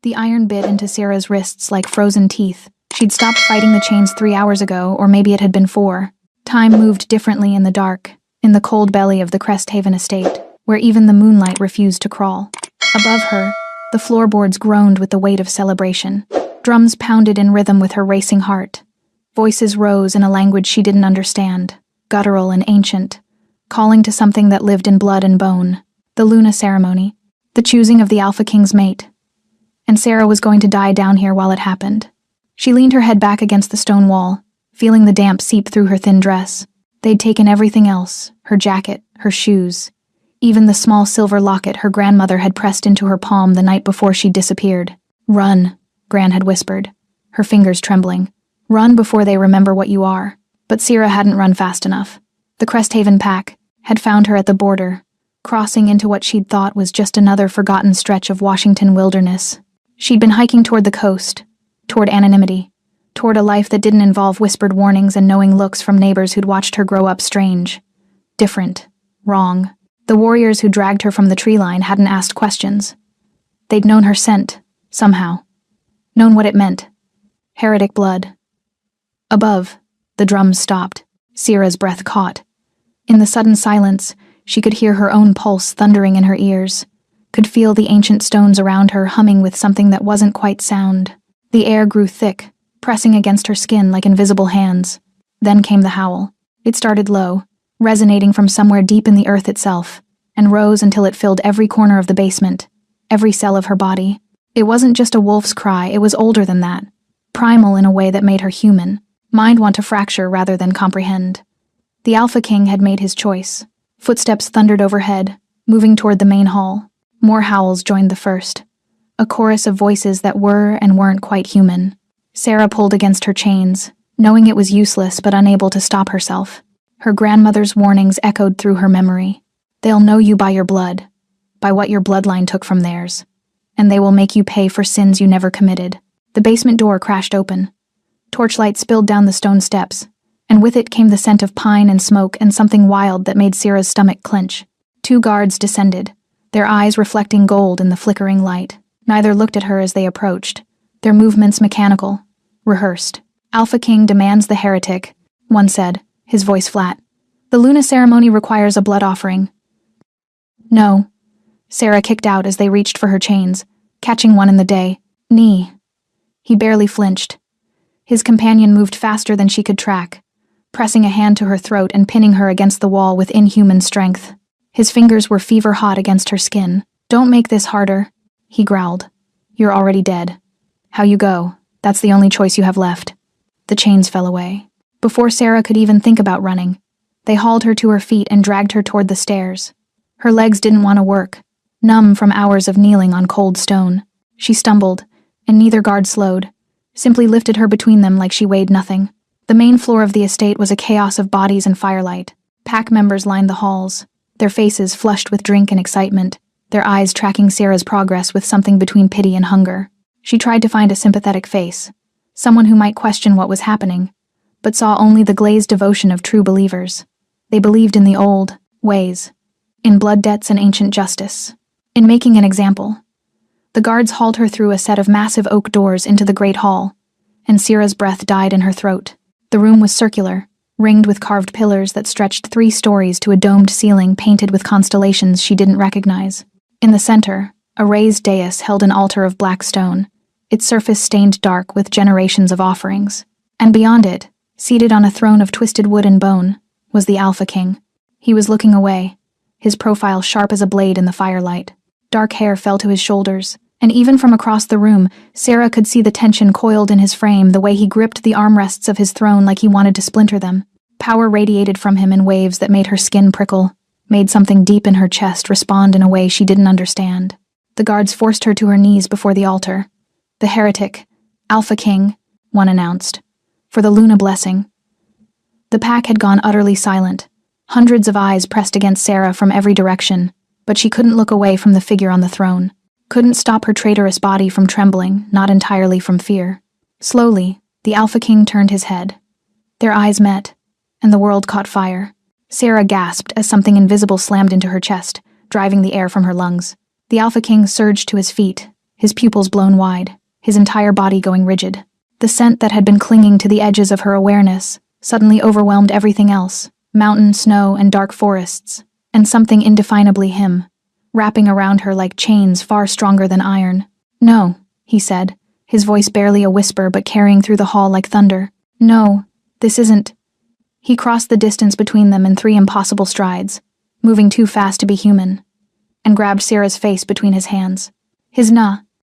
The iron bit into Sarah's wrists like frozen teeth. She'd stopped fighting the chains 3 hours ago, or maybe it had been 4. Time moved differently in the dark, in the cold belly of the Cresthaven estate, where even the moonlight refused to crawl. Above her, the floorboards groaned with the weight of celebration. Drums pounded in rhythm with her racing heart. Voices rose in a language she didn't understand, guttural and ancient, calling to something that lived in blood and bone. The Luna ceremony, the choosing of the Alpha King's mate. And Sarah was going to die down here while it happened. She leaned her head back against the stone wall, feeling the damp seep through her thin dress. They'd taken everything else, her jacket, her shoes, even the small silver locket her grandmother had pressed into her palm the night before she disappeared. "Run," Gran had whispered, her fingers trembling. "Run before they remember what you are." But Sarah hadn't run fast enough. The Cresthaven pack had found her at the border, crossing into what she'd thought was just another forgotten stretch of Washington wilderness. She'd been hiking toward the coast, toward anonymity, toward a life that didn't involve whispered warnings and knowing looks from neighbors who'd watched her grow up strange, different, wrong. The warriors who dragged her from the tree line hadn't asked questions. They'd known her scent, somehow. Known what it meant. Heretic blood. Above, the drums stopped. Sarah's breath caught. In the sudden silence, she could hear her own pulse thundering in her ears, could feel the ancient stones around her humming with something that wasn't quite sound. The air grew thick, pressing against her skin like invisible hands. Then came the howl. It started low, resonating from somewhere deep in the earth itself, and rose until it filled every corner of the basement, every cell of her body. It wasn't just a wolf's cry, it was older than that, primal in a way that made her human. Mind want to fracture rather than comprehend. The Alpha King had made his choice. Footsteps thundered overhead, moving toward the main hall. More howls joined the first. A chorus of voices that were and weren't quite human. Sarah pulled against her chains, knowing it was useless but unable to stop herself. Her grandmother's warnings echoed through her memory. "They'll know you by your blood, by what your bloodline took from theirs, and they will make you pay for sins you never committed." The basement door crashed open. Torchlight spilled down the stone steps, and with it came the scent of pine and smoke and something wild that made Sarah's stomach clench. 2 guards descended, their eyes reflecting gold in the flickering light. Neither looked at her as they approached, their movements mechanical, rehearsed. "Alpha King demands the heretic," one said, his voice flat. "The Luna ceremony requires a blood offering." "No," Sarah kicked out as they reached for her chains, catching one in the day. "Knee." He barely flinched. His companion moved faster than she could track, pressing a hand to her throat and pinning her against the wall with inhuman strength. His fingers were fever-hot against her skin. "Don't make this harder," he growled. "You're already dead. How you go, that's the only choice you have left." The chains fell away. Before Sarah could even think about running, they hauled her to her feet and dragged her toward the stairs. Her legs didn't want to work, numb from hours of kneeling on cold stone. She stumbled, and neither guard slowed, simply lifted her between them like she weighed nothing. The main floor of the estate was a chaos of bodies and firelight. Pack members lined the halls, their faces flushed with drink and excitement, their eyes tracking Sarah's progress with something between pity and hunger. She tried to find a sympathetic face, someone who might question what was happening, but saw only the glazed devotion of true believers. They believed in the old ways, in blood debts and ancient justice, in making an example. The guards hauled her through a set of massive oak doors into the great hall, and Sarah's breath died in her throat. The room was circular, ringed with carved pillars that stretched 3 stories to a domed ceiling painted with constellations she didn't recognize. In the center, a raised dais held an altar of black stone, its surface stained dark with generations of offerings. And beyond it, seated on a throne of twisted wood and bone, was the Alpha King. He was looking away, his profile sharp as a blade in the firelight. Dark hair fell to his shoulders, and even from across the room, Sarah could see the tension coiled in his frame, the way he gripped the armrests of his throne like he wanted to splinter them. Power radiated from him in waves that made her skin prickle, made something deep in her chest respond in a way she didn't understand. The guards forced her to her knees before the altar. "The heretic, Alpha King," one announced, "for the Luna blessing." The pack had gone utterly silent, hundreds of eyes pressed against Sarah from every direction, but she couldn't look away from the figure on the throne. Couldn't stop her traitorous body from trembling, not entirely from fear. Slowly, the Alpha King turned his head. Their eyes met, and the world caught fire. Sarah gasped as something invisible slammed into her chest, driving the air from her lungs. The Alpha King surged to his feet, his pupils blown wide, his entire body going rigid. The scent that had been clinging to the edges of her awareness suddenly overwhelmed everything else: mountain, snow, and dark forests, and something indefinably him, wrapping around her like chains far stronger than iron. "No," he said, his voice barely a whisper but carrying through the hall like thunder. "No, this isn't." He crossed the distance between them in 3 impossible strides, moving too fast to be human, and grabbed Sierra's face between his hands. His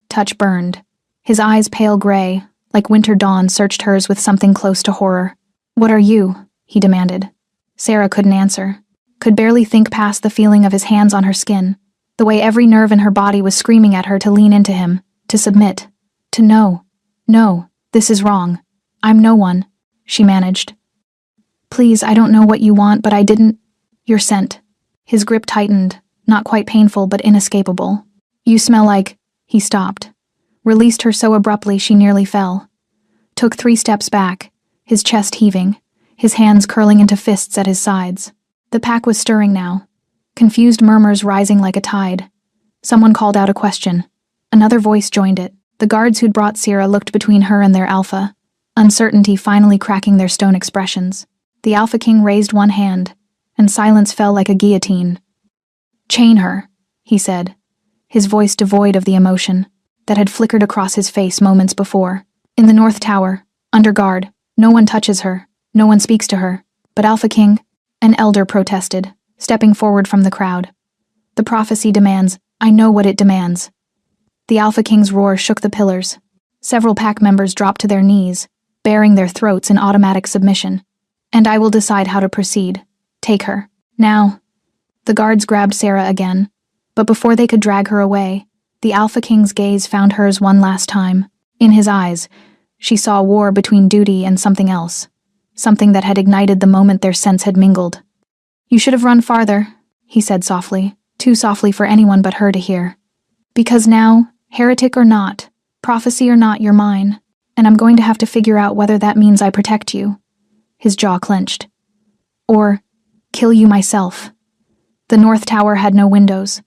touch burned. His eyes pale gray, like winter dawn, searched hers with something close to horror. "What are you?" he demanded. Sarah couldn't answer, could barely think past the feeling of his hands on her skin, the way every nerve in her body was screaming at her to lean into him, to submit, to know. "No, this is wrong. I'm no one," she managed. "Please, I don't know what you want, but I didn't—" "Your scent." His grip tightened, not quite painful but inescapable. "You smell like—" He stopped, released her so abruptly she nearly fell. Took 3 steps back, his chest heaving, his hands curling into fists at his sides. The pack was stirring now, confused murmurs rising like a tide. Someone called out a question. Another voice joined it. The guards who'd brought Sierra looked between her and their alpha, uncertainty finally cracking their stone expressions. The Alpha King raised one hand, and silence fell like a guillotine. "Chain her," he said, his voice devoid of the emotion that had flickered across his face moments before. "In the North Tower, under guard, no one touches her, no one speaks to her. But Alpha King," an elder protested, stepping forward from the crowd. "The prophecy demands, I know what it demands." The Alpha King's roar shook the pillars. Several pack members dropped to their knees, baring their throats in automatic submission. "And I will decide how to proceed. Take her. Now." The guards grabbed Sarah again, but before they could drag her away, the Alpha King's gaze found hers one last time. In his eyes, she saw war between duty and something else, something that had ignited the moment their scents had mingled. "You should have run farther," he said softly, too softly for anyone but her to hear. "Because now, heretic or not, prophecy or not, you're mine, and I'm going to have to figure out whether that means I protect you." His jaw clenched. "Or kill you myself." The North Tower had no windows.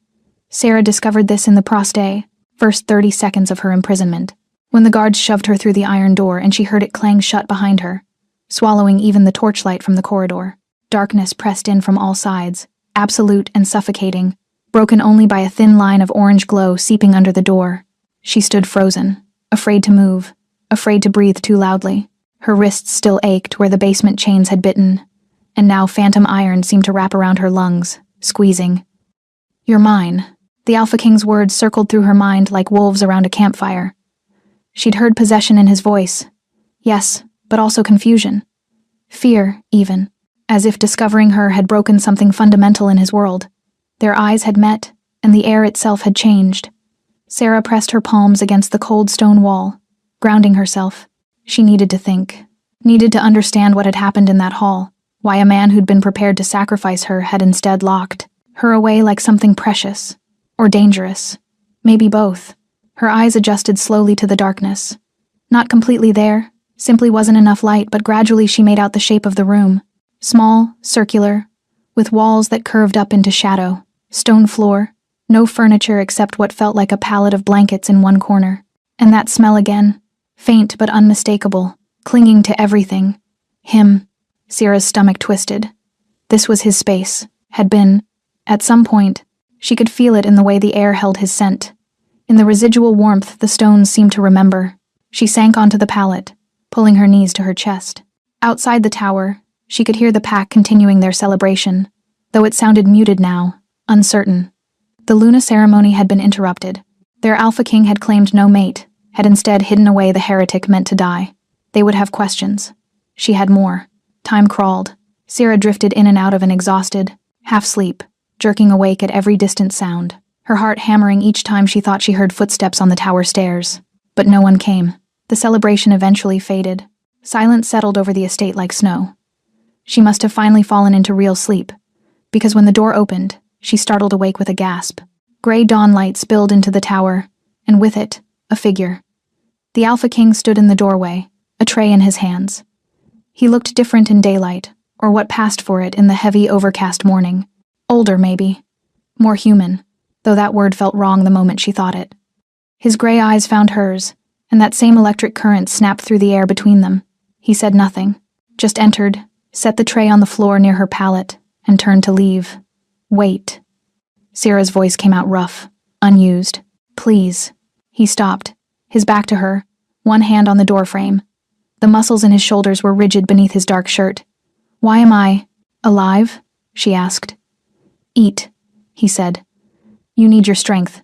Sarah discovered this in the first 30 seconds of her imprisonment, when the guards shoved her through the iron door and she heard it clang shut behind her, swallowing even the torchlight from the corridor. Darkness pressed in from all sides, absolute and suffocating, broken only by a thin line of orange glow seeping under the door. She stood frozen, afraid to move, afraid to breathe too loudly. Her wrists still ached where the basement chains had bitten, and now phantom iron seemed to wrap around her lungs, squeezing. "You're mine." The Alpha King's words circled through her mind like wolves around a campfire. She'd heard possession in his voice. Yes, but also confusion. Fear, even, as if discovering her had broken something fundamental in his world. Their eyes had met, and the air itself had changed. Sarah pressed her palms against the cold stone wall, grounding herself. She needed to think, needed to understand what had happened in that hall, why a man who'd been prepared to sacrifice her had instead locked her away like something precious, or dangerous, maybe both. Her eyes adjusted slowly to the darkness. Not completely there, simply wasn't enough light, but gradually she made out the shape of the room. Small, circular, with walls that curved up into shadow, stone floor, no furniture except what felt like a pallet of blankets in one corner. And that smell again, faint but unmistakable, clinging to everything. Him. Sierra's stomach twisted. This was his space, had been. At some point, she could feel it in the way the air held his scent. In the residual warmth the stones seemed to remember. She sank onto the pallet, pulling her knees to her chest. Outside the tower, she could hear the pack continuing their celebration, though it sounded muted now, uncertain. The Luna ceremony had been interrupted. Their Alpha King had claimed no mate, had instead hidden away the heretic meant to die. They would have questions. She had more. Time crawled. Sierra drifted in and out of an exhausted, half-sleep, jerking awake at every distant sound, her heart hammering each time she thought she heard footsteps on the tower stairs. But no one came. The celebration eventually faded. Silence settled over the estate like snow. She must have finally fallen into real sleep, because when the door opened, she startled awake with a gasp. Gray dawn light spilled into the tower, and with it, a figure. The Alpha King stood in the doorway, a tray in his hands. He looked different in daylight, or what passed for it in the heavy, overcast morning. Older, maybe. More human, though that word felt wrong the moment she thought it. His gray eyes found hers, and that same electric current snapped through the air between them. He said nothing, just entered, set the tray on the floor near her pallet, and turned to leave. Wait. Sierra's voice came out rough, unused. Please. He stopped, his back to her, one hand on the doorframe. The muscles in his shoulders were rigid beneath his dark shirt. Why am I alive? She asked. Eat, he said. You need your strength.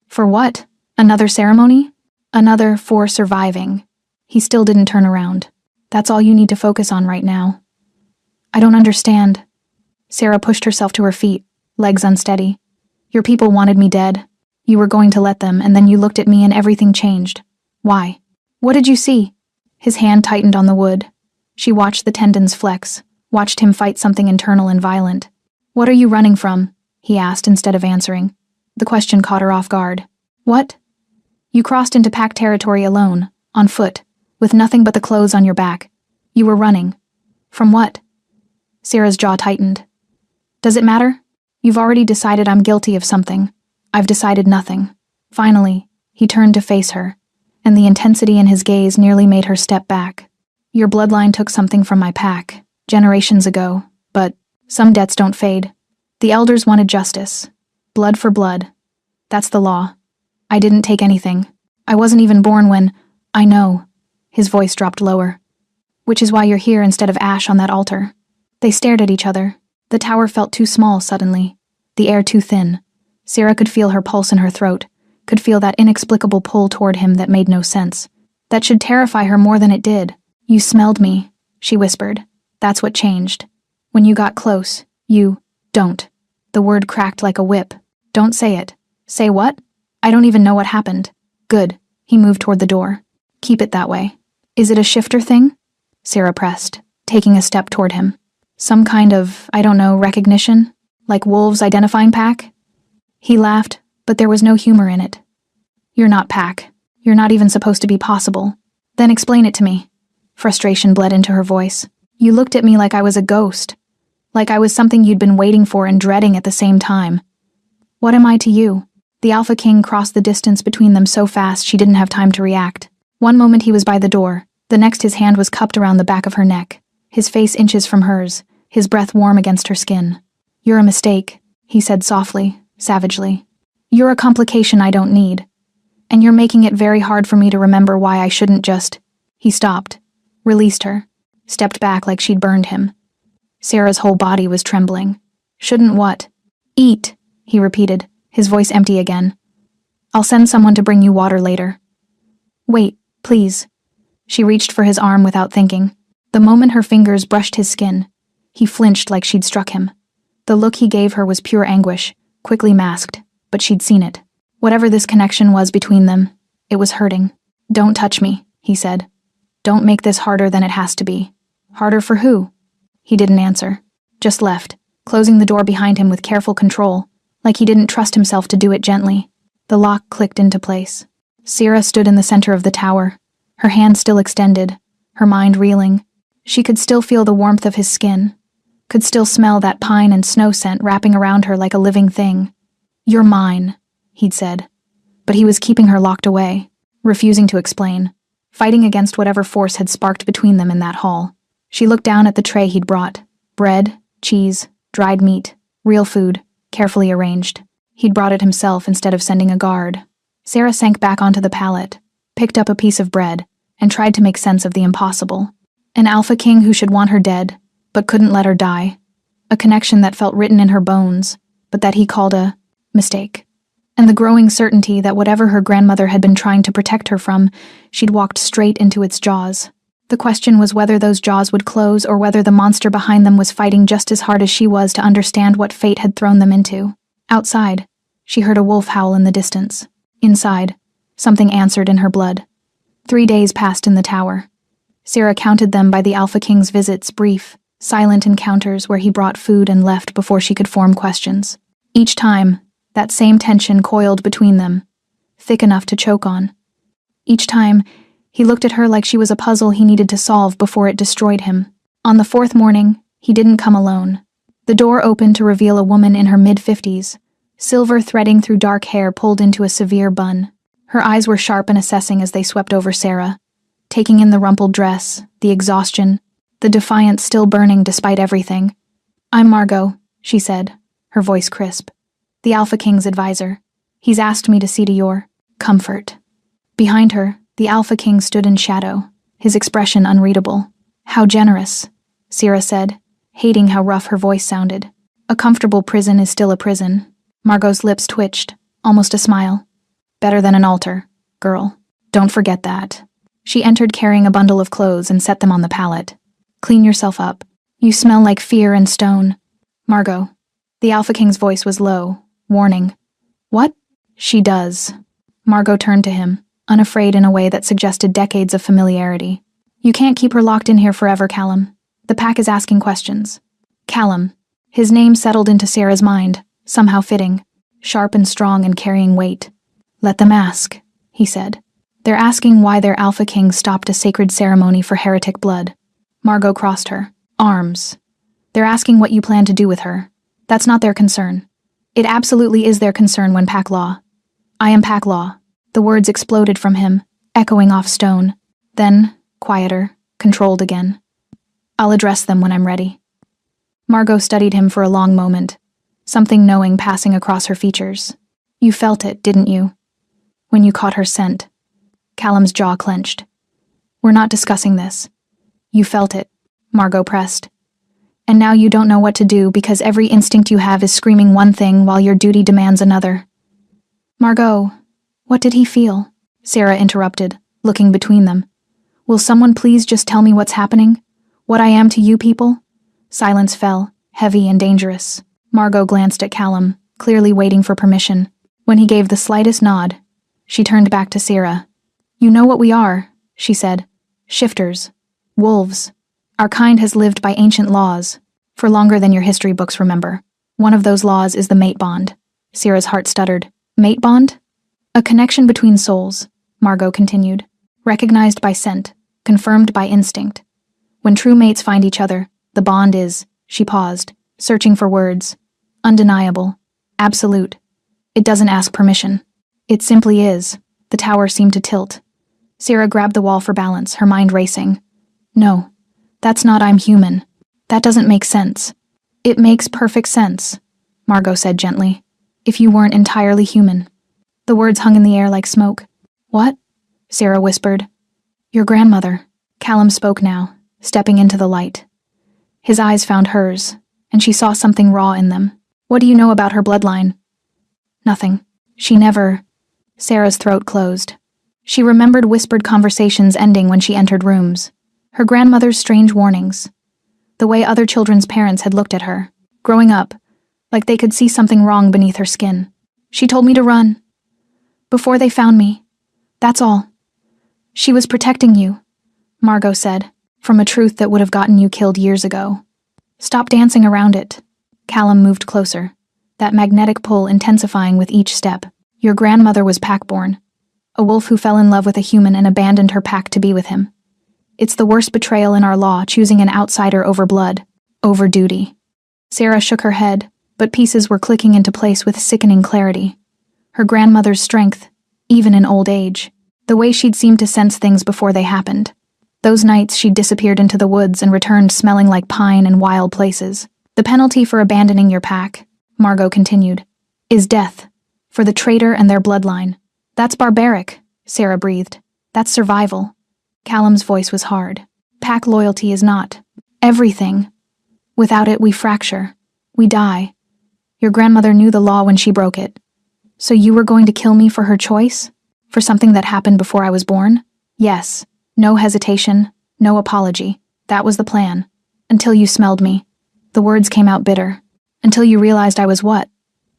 For what? Another ceremony? Another for surviving. He still didn't turn around. That's all you need to focus on right now. I don't understand. Sarah pushed herself to her feet, legs unsteady. Your people wanted me dead. You were going to let them, and then you looked at me and everything changed. Why? What did you see? His hand tightened on the wood. She watched the tendons flex, watched him fight something internal and violent. What are you running from? He asked instead of answering. The question caught her off guard. What? You crossed into pack territory alone, on foot, with nothing but the clothes on your back. You were running. From what? Sarah's jaw tightened. Does it matter? You've already decided I'm guilty of something. I've decided nothing. Finally, he turned to face her, and the intensity in his gaze nearly made her step back. Your bloodline took something from my pack, generations ago, but some debts don't fade. The elders wanted justice. Blood for blood. That's the law. I didn't take anything. I wasn't even born when... I know. His voice dropped lower. Which is why you're here instead of ash on that altar. They stared at each other. The tower felt too small suddenly. The air too thin. Sarah could feel her pulse in her throat, could feel that inexplicable pull toward him that made no sense. That should terrify her more than it did. You smelled me, she whispered. That's what changed. When you got close, you... Don't. The word cracked like a whip. Don't say it. Say what? I don't even know what happened. Good. He moved toward the door. Keep it that way. Is it a shifter thing? Sarah pressed, taking a step toward him. Some kind of, I don't know, recognition? Like wolves identifying pack? He laughed, but there was no humor in it. You're not pack. You're not even supposed to be possible. Then explain it to me. Frustration bled into her voice. You looked at me like I was a ghost. Like I was something you'd been waiting for and dreading at the same time. What am I to you? The Alpha King crossed the distance between them so fast she didn't have time to react. One moment he was by the door, the next his hand was cupped around the back of her neck, his face inches from hers, his breath warm against her skin. You're a mistake, he said softly, savagely. You're a complication I don't need. And you're making it very hard for me to remember why I shouldn't just... He stopped, released her, stepped back like she'd burned him. Sarah's whole body was trembling. Shouldn't what? Eat, he repeated, his voice empty again. I'll send someone to bring you water later. Wait, please. She reached for his arm without thinking. The moment her fingers brushed his skin, he flinched like she'd struck him. The look he gave her was pure anguish, quickly masked, but she'd seen it. Whatever this connection was between them, it was hurting. Don't touch me, he said. Don't make this harder than it has to be. Harder for who? He didn't answer, just left, closing the door behind him with careful control, like he didn't trust himself to do it gently. The lock clicked into place. Sarah stood in the center of the tower, her hand still extended, her mind reeling. She could still feel the warmth of his skin, could still smell that pine and snow scent wrapping around her like a living thing. You're mine, he'd said. But he was keeping her locked away, refusing to explain, fighting against whatever force had sparked between them in that hall. She looked down at the tray he'd brought. Bread, cheese, dried meat, real food, carefully arranged. He'd brought it himself instead of sending a guard. Sarah sank back onto the pallet, picked up a piece of bread, and tried to make sense of the impossible. An Alpha King who should want her dead, but couldn't let her die. A connection that felt written in her bones, but that he called a mistake. And the growing certainty that whatever her grandmother had been trying to protect her from, she'd walked straight into its jaws. The question was whether those jaws would close or whether the monster behind them was fighting just as hard as she was to understand what fate had thrown them into. Outside, she heard a wolf howl in the distance. Inside, something answered in her blood. 3 days passed in the tower. Sarah counted them by the Alpha King's visits, brief, silent encounters where he brought food and left before she could form questions. Each time, that same tension coiled between them, thick enough to choke on. Each time, he looked at her like she was a puzzle he needed to solve before it destroyed him. On the 4th morning, he didn't come alone. The door opened to reveal a woman in her mid-50s, silver threading through dark hair pulled into a severe bun. Her eyes were sharp and assessing as they swept over Sarah, taking in the rumpled dress, the exhaustion, the defiance still burning despite everything. "I'm Margot," she said, her voice crisp. "The Alpha King's advisor. He's asked me to see to your comfort." Behind her, the Alpha King stood in shadow, his expression unreadable. "How generous," Sierra said, hating how rough her voice sounded. "A comfortable prison is still a prison." Margot's lips twitched, almost a smile. "Better than an altar, girl. Don't forget that." She entered carrying a bundle of clothes and set them on the pallet. "Clean yourself up. You smell like fear and stone." "Margot." The Alpha King's voice was low, warning. "What?" "She does." Margot turned to him, unafraid in a way that suggested decades of familiarity. "You can't keep her locked in here forever, Callum. The pack is asking questions." Callum. His name settled into Sarah's mind, somehow fitting, sharp and strong and carrying weight. "Let them ask," he said. "They're asking why their Alpha King stopped a sacred ceremony for heretic blood." Margot crossed her arms. "They're asking what you plan to do with her. That's not their concern. It absolutely is their concern when Pack Law." "I am Pack Law." The words exploded from him, echoing off stone. Then, quieter, controlled again. "I'll address them when I'm ready." Margot studied him for a long moment, something knowing passing across her features. "You felt it, didn't you? When you caught her scent." Callum's jaw clenched. "We're not discussing this." "You felt it," Margot pressed. "And now you don't know what to do because every instinct you have is screaming one thing while your duty demands another." "Margot, what did he feel?" Sarah interrupted, looking between them. "Will someone please just tell me what's happening? What I am to you people?" Silence fell, heavy and dangerous. Margot glanced at Callum, clearly waiting for permission. When he gave the slightest nod, she turned back to Sarah. "You know what we are," she said. "Shifters. Wolves. Our kind has lived by ancient laws, for longer than your history books remember. One of those laws is the mate bond." Sarah's heart stuttered. "Mate bond?" "A connection between souls," Margot continued. "Recognized by scent, confirmed by instinct. When true mates find each other, the bond is," she paused, searching for words, "undeniable, absolute. It doesn't ask permission. It simply is." The tower seemed to tilt. Sarah grabbed the wall for balance, her mind racing. "No, that's not I'm human. That doesn't make sense." "It makes perfect sense," Margot said gently. "If you weren't entirely human." The words hung in the air like smoke. "What?" Sarah whispered. "Your grandmother." Callum spoke now, stepping into the light. His eyes found hers, and she saw something raw in them. "What do you know about her bloodline?" "Nothing. She never..." Sarah's throat closed. She remembered whispered conversations ending when she entered rooms. Her grandmother's strange warnings. The way other children's parents had looked at her, growing up, like they could see something wrong beneath her skin. "She told me to run. Before they found me. That's all." "She was protecting you," Margot said, "from a truth that would have gotten you killed years ago." "Stop dancing around it." Callum moved closer, that magnetic pull intensifying with each step. "Your grandmother was pack-born. A wolf who fell in love with a human and abandoned her pack to be with him. It's the worst betrayal in our law, choosing an outsider over blood, over duty." Sarah shook her head, but pieces were clicking into place with sickening clarity. Her grandmother's strength, even in old age, the way she'd seemed to sense things before they happened. Those nights she'd disappeared into the woods and returned smelling like pine and wild places. "The penalty for abandoning your pack," Margot continued, "is death, for the traitor and their bloodline." "That's barbaric," Sarah breathed. "That's survival." Callum's voice was hard. "Pack loyalty is not. Everything. Without it, we fracture. We die. Your grandmother knew the law when she broke it. So you were going to kill me for her choice? For something that happened before I was born?" "Yes. No hesitation, no apology. That was the plan. Until you smelled me." The words came out bitter. "Until you realized I was what?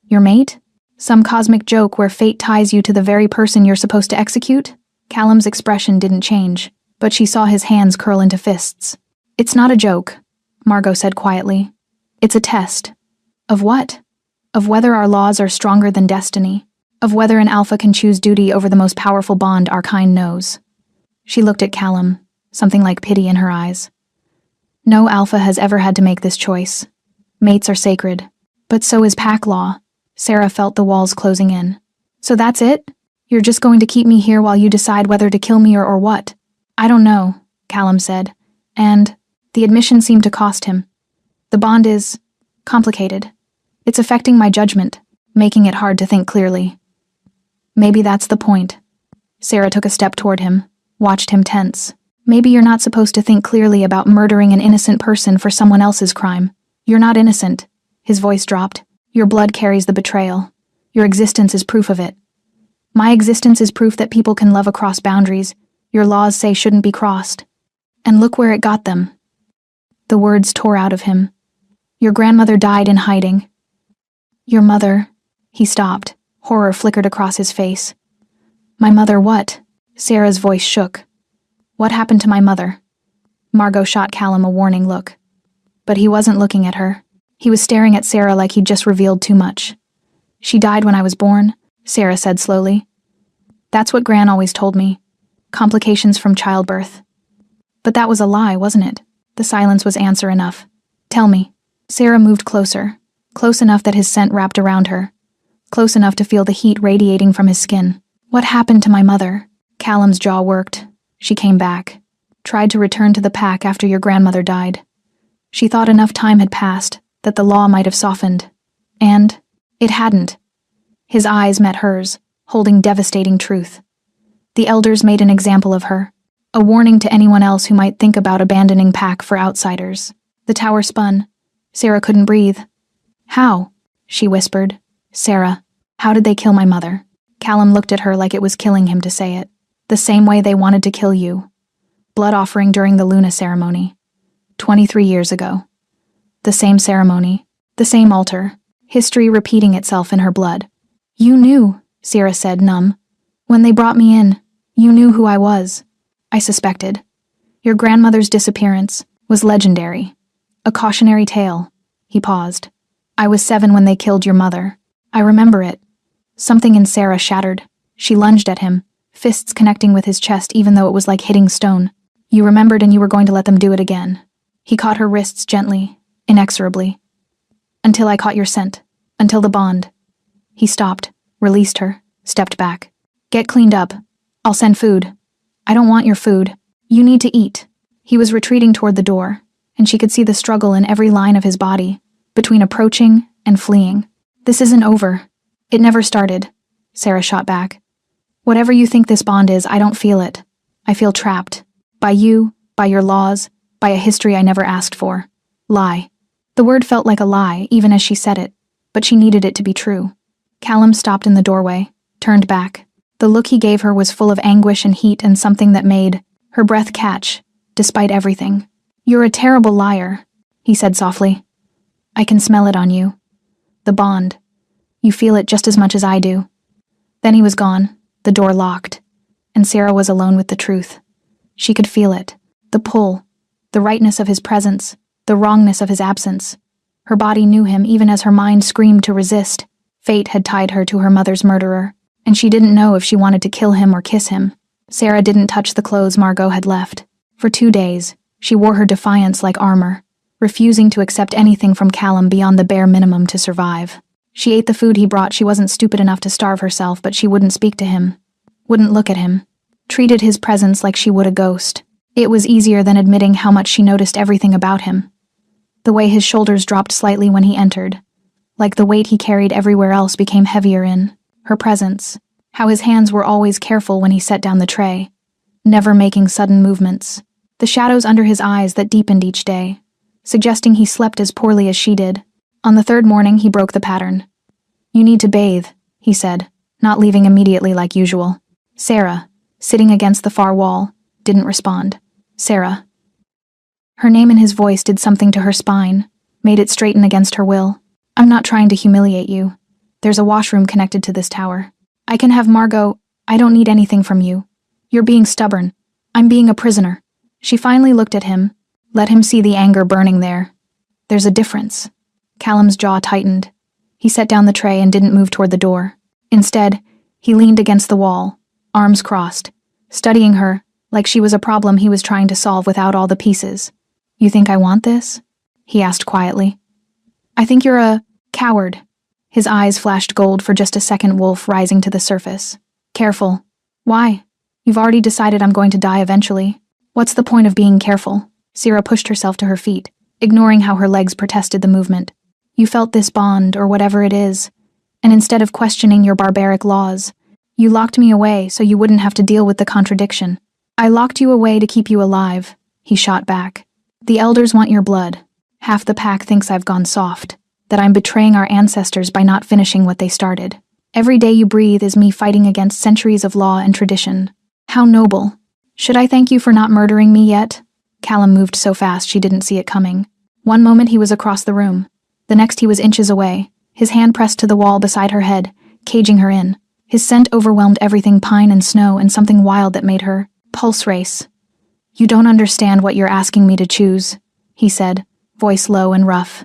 Your mate? Some cosmic joke where fate ties you to the very person you're supposed to execute?" Callum's expression didn't change, but she saw his hands curl into fists. "It's not a joke," Margot said quietly. "It's a test." "Of what?" "Of whether our laws are stronger than destiny. Of whether an alpha can choose duty over the most powerful bond our kind knows." She looked at Callum, something like pity in her eyes. "No alpha has ever had to make this choice. Mates are sacred. But so is pack law." Sarah felt the walls closing in. "So that's it? You're just going to keep me here while you decide whether to kill me or what? I don't know, Callum said, and the admission seemed to cost him. The bond is complicated. It's affecting my judgment, making it hard to think clearly. Maybe that's the point. Sarah took a step toward him, watched him tense. Maybe you're not supposed to think clearly about murdering an innocent person for someone else's crime. You're not innocent. His voice dropped. Your blood carries the betrayal. Your existence is proof of it. My existence is proof that people can love across boundaries your laws say shouldn't be crossed. And look where it got them. The words tore out of him. Your grandmother died in hiding. Your mother... He stopped. Horror flickered across his face. My mother what? Sarah's voice shook. What happened to my mother? Margot shot Callum a warning look. But he wasn't looking at her. He was staring at Sarah like he'd just revealed too much. She died when I was born, Sarah said slowly. That's what Gran always told me. Complications from childbirth. But that was a lie, wasn't it? The silence was answer enough. Tell me. Sarah moved closer, close enough that his scent wrapped around her, close enough to feel the heat radiating from his skin. What happened to my mother? Callum's jaw worked. She came back. Tried to return to the pack after your grandmother died. She thought enough time had passed, that the law might have softened. And it hadn't. His eyes met hers, holding devastating truth. The elders made an example of her, a warning to anyone else who might think about abandoning pack for outsiders. The tower spun. Sarah couldn't breathe. How? She whispered. Sarah, how did they kill my mother? Callum looked at her like it was killing him to say it. The same way they wanted to kill you. Blood offering during the Luna ceremony. 23 years ago. The same ceremony. The same altar. History repeating itself in her blood. You knew, Sarah said, numb. When they brought me in, you knew who I was. I suspected. Your grandmother's disappearance was legendary. A cautionary tale. He paused. I was 7 when they killed your mother. I remember it. Something in Sarah shattered. She lunged at him, fists connecting with his chest even though it was like hitting stone. You remembered and you were going to let them do it again. He caught her wrists gently, inexorably. Until I caught your scent. Until the bond. He stopped, released her, stepped back. Get cleaned up. I'll send food. I don't want your food. You need to eat. He was retreating toward the door, and she could see the struggle in every line of his body, between approaching and fleeing. This isn't over. It never started, Sarah shot back. Whatever you think this bond is, I don't feel it. I feel trapped. By you, by your laws, by a history I never asked for. Lie. The word felt like a lie, even as she said it, but she needed it to be true. Callum stopped in the doorway, turned back. The look he gave her was full of anguish and heat and something that made her breath catch, despite everything. You're a terrible liar, he said softly. I can smell it on you. The bond. You feel it just as much as I do. Then he was gone, the door locked, and Sarah was alone with the truth. She could feel it, the pull, the rightness of his presence, the wrongness of his absence. Her body knew him even as her mind screamed to resist. Fate had tied her to her mother's murderer, and she didn't know if she wanted to kill him or kiss him. Sarah didn't touch the clothes Margot had left. For 2 days, she wore her defiance like armor, refusing to accept anything from Callum beyond the bare minimum to survive. She ate the food he brought. She wasn't stupid enough to starve herself, but she wouldn't speak to him, wouldn't look at him, treated his presence like she would a ghost. It was easier than admitting how much she noticed everything about him. The way his shoulders dropped slightly when he entered, like the weight he carried everywhere else became heavier in her presence, how his hands were always careful when he set down the tray, never making sudden movements, the shadows under his eyes that deepened each day, suggesting he slept as poorly as she did. On the 3rd morning, he broke the pattern. You need to bathe, he said, not leaving immediately like usual. Sarah, sitting against the far wall, didn't respond. Sarah. Her name and his voice did something to her spine, made it straighten against her will. I'm not trying to humiliate you. There's a washroom connected to this tower. I can have Margot. I don't need anything from you. You're being stubborn. I'm being a prisoner. She finally looked at him, let him see the anger burning there. There's a difference. Callum's jaw tightened. He set down the tray and didn't move toward the door. Instead, he leaned against the wall, arms crossed, studying her like she was a problem he was trying to solve without all the pieces. You think I want this? He asked quietly. I think you're a coward. His eyes flashed gold for just a second, Wolf rising to the surface. Careful. Why? You've already decided I'm going to die eventually. What's the point of being careful? Sierra pushed herself to her feet, ignoring how her legs protested the movement. You felt this bond, or whatever it is, and instead of questioning your barbaric laws, you locked me away so you wouldn't have to deal with the contradiction. I locked you away to keep you alive, he shot back. The elders want your blood. Half the pack thinks I've gone soft, that I'm betraying our ancestors by not finishing what they started. Every day you breathe is me fighting against centuries of law and tradition. How noble. Should I thank you for not murdering me yet? Callum moved so fast she didn't see it coming. One moment he was across the room. The next he was inches away, his hand pressed to the wall beside her head, caging her in. His scent overwhelmed everything pine and snow and something wild that made her pulse race. You don't understand what you're asking me to choose, he said, voice low and rough.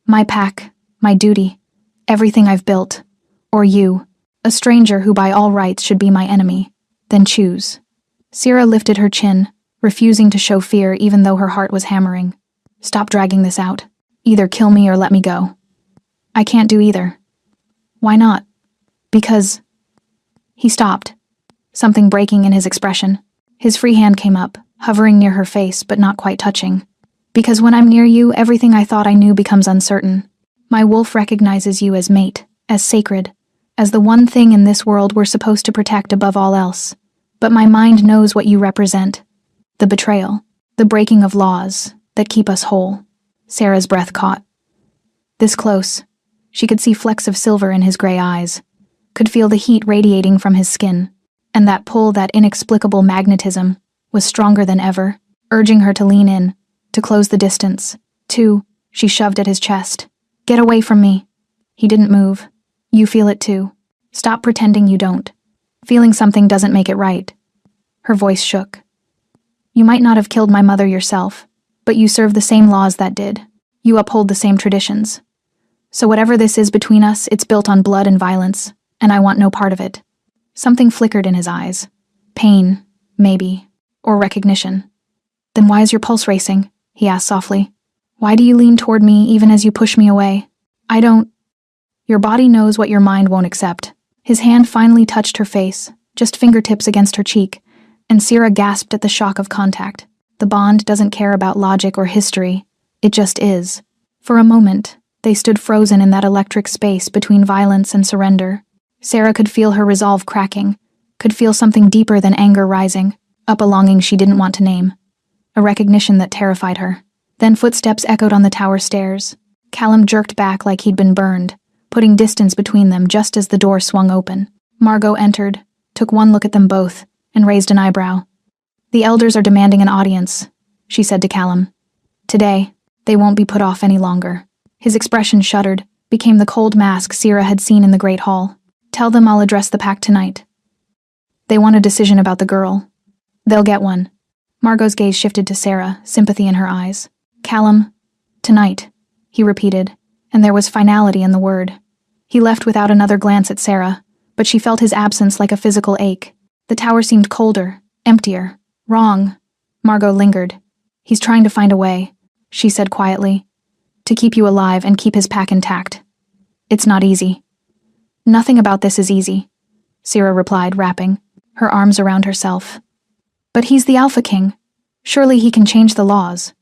My pack, my duty, everything I've built. Or you, a stranger who by all rights should be my enemy. Then choose. Sierra lifted her chin, refusing to show fear even though her heart was hammering. Stop dragging this out. Either kill me or let me go. I can't do either. Why not? Because... He stopped, something breaking in his expression. His free hand came up, hovering near her face but not quite touching. Because when I'm near you, everything I thought I knew becomes uncertain. My wolf recognizes you as mate, as sacred, as the one thing in this world we're supposed to protect above all else. But my mind knows what you represent. The betrayal, the breaking of laws that keep us whole. Sarah's breath caught. This close, she could see flecks of silver in his gray eyes, could feel the heat radiating from his skin, and that pull, that inexplicable magnetism, was stronger than ever, urging her to lean in, to close the distance. She shoved at his chest. Get away from me. He didn't move. You feel it too. Stop pretending you don't. Feeling something doesn't make it right. Her voice shook. You might not have killed my mother yourself, but you serve the same laws that did. You uphold the same traditions. So whatever this is between us, it's built on blood and violence, and I want no part of it. Something flickered in his eyes. Pain, maybe, or recognition. Then why is your pulse racing? He asked softly. Why do you lean toward me even as you push me away? I don't... Your body knows what your mind won't accept. His hand finally touched her face, just fingertips against her cheek, and Sierra gasped at the shock of contact. The bond doesn't care about logic or history. It just is. For a moment, they stood frozen in that electric space between violence and surrender. Sarah could feel her resolve cracking, could feel something deeper than anger rising, up a longing she didn't want to name. A recognition that terrified her. Then footsteps echoed on the tower stairs. Callum jerked back like he'd been burned, putting distance between them just as the door swung open. Margot entered, took one look at them both, and raised an eyebrow. The elders are demanding an audience, she said to Callum. Today, they won't be put off any longer. His expression shuddered, became the cold mask Sierra had seen in the Great Hall. Tell them I'll address the pack tonight. They want a decision about the girl. They'll get one. Margot's gaze shifted to Sarah, sympathy in her eyes. Callum, tonight, he repeated, and there was finality in the word. He left without another glance at Sarah, but she felt his absence like a physical ache. The tower seemed colder, emptier, wrong. Margot lingered. He's trying to find a way, she said quietly, to keep you alive and keep his pack intact. It's not easy. Nothing about this is easy, Sierra replied, rapping, her arms around herself. But he's the Alpha King. Surely he can change the laws.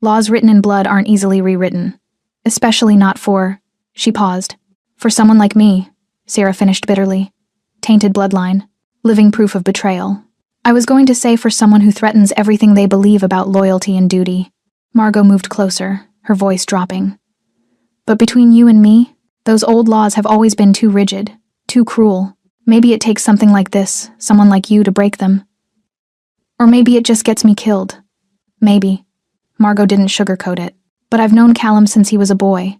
Laws written in blood aren't easily rewritten. Especially not for... She paused. For someone like me, Sarah finished bitterly. Tainted bloodline. Living proof of betrayal. I was going to say for someone who threatens everything they believe about loyalty and duty. Margot moved closer, her voice dropping. But between you and me, those old laws have always been too rigid, too cruel. Maybe it takes something like this, someone like you, to break them. Or maybe it just gets me killed. Maybe. Margot didn't sugarcoat it. But I've known Callum since he was a boy.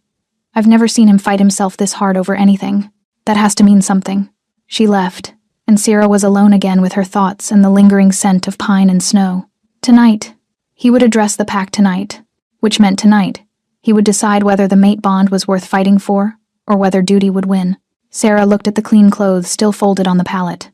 I've never seen him fight himself this hard over anything. That has to mean something. She left, and Sierra was alone again with her thoughts and the lingering scent of pine and snow. Tonight. He would address the pack tonight, which meant tonight. He would decide whether the mate bond was worth fighting for, or whether duty would win. Sarah looked at the clean clothes still folded on the pallet.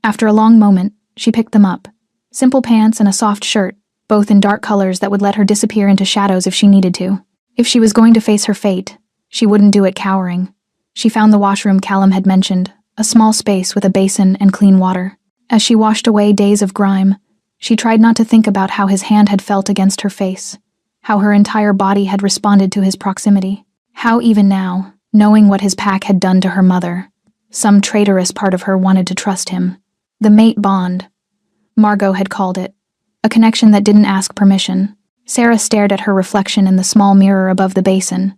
After a long moment, she picked them up. Simple pants and a soft shirt, both in dark colors that would let her disappear into shadows if she needed to. If she was going to face her fate, she wouldn't do it cowering. She found the washroom Callum had mentioned, a small space with a basin and clean water. As she washed away days of grime, she tried not to think about how his hand had felt against her face, how her entire body had responded to his proximity, how even now, knowing what his pack had done to her mother, some traitorous part of her wanted to trust him. The mate bond, Margot had called it, a connection that didn't ask permission. Sarah stared at her reflection in the small mirror above the basin.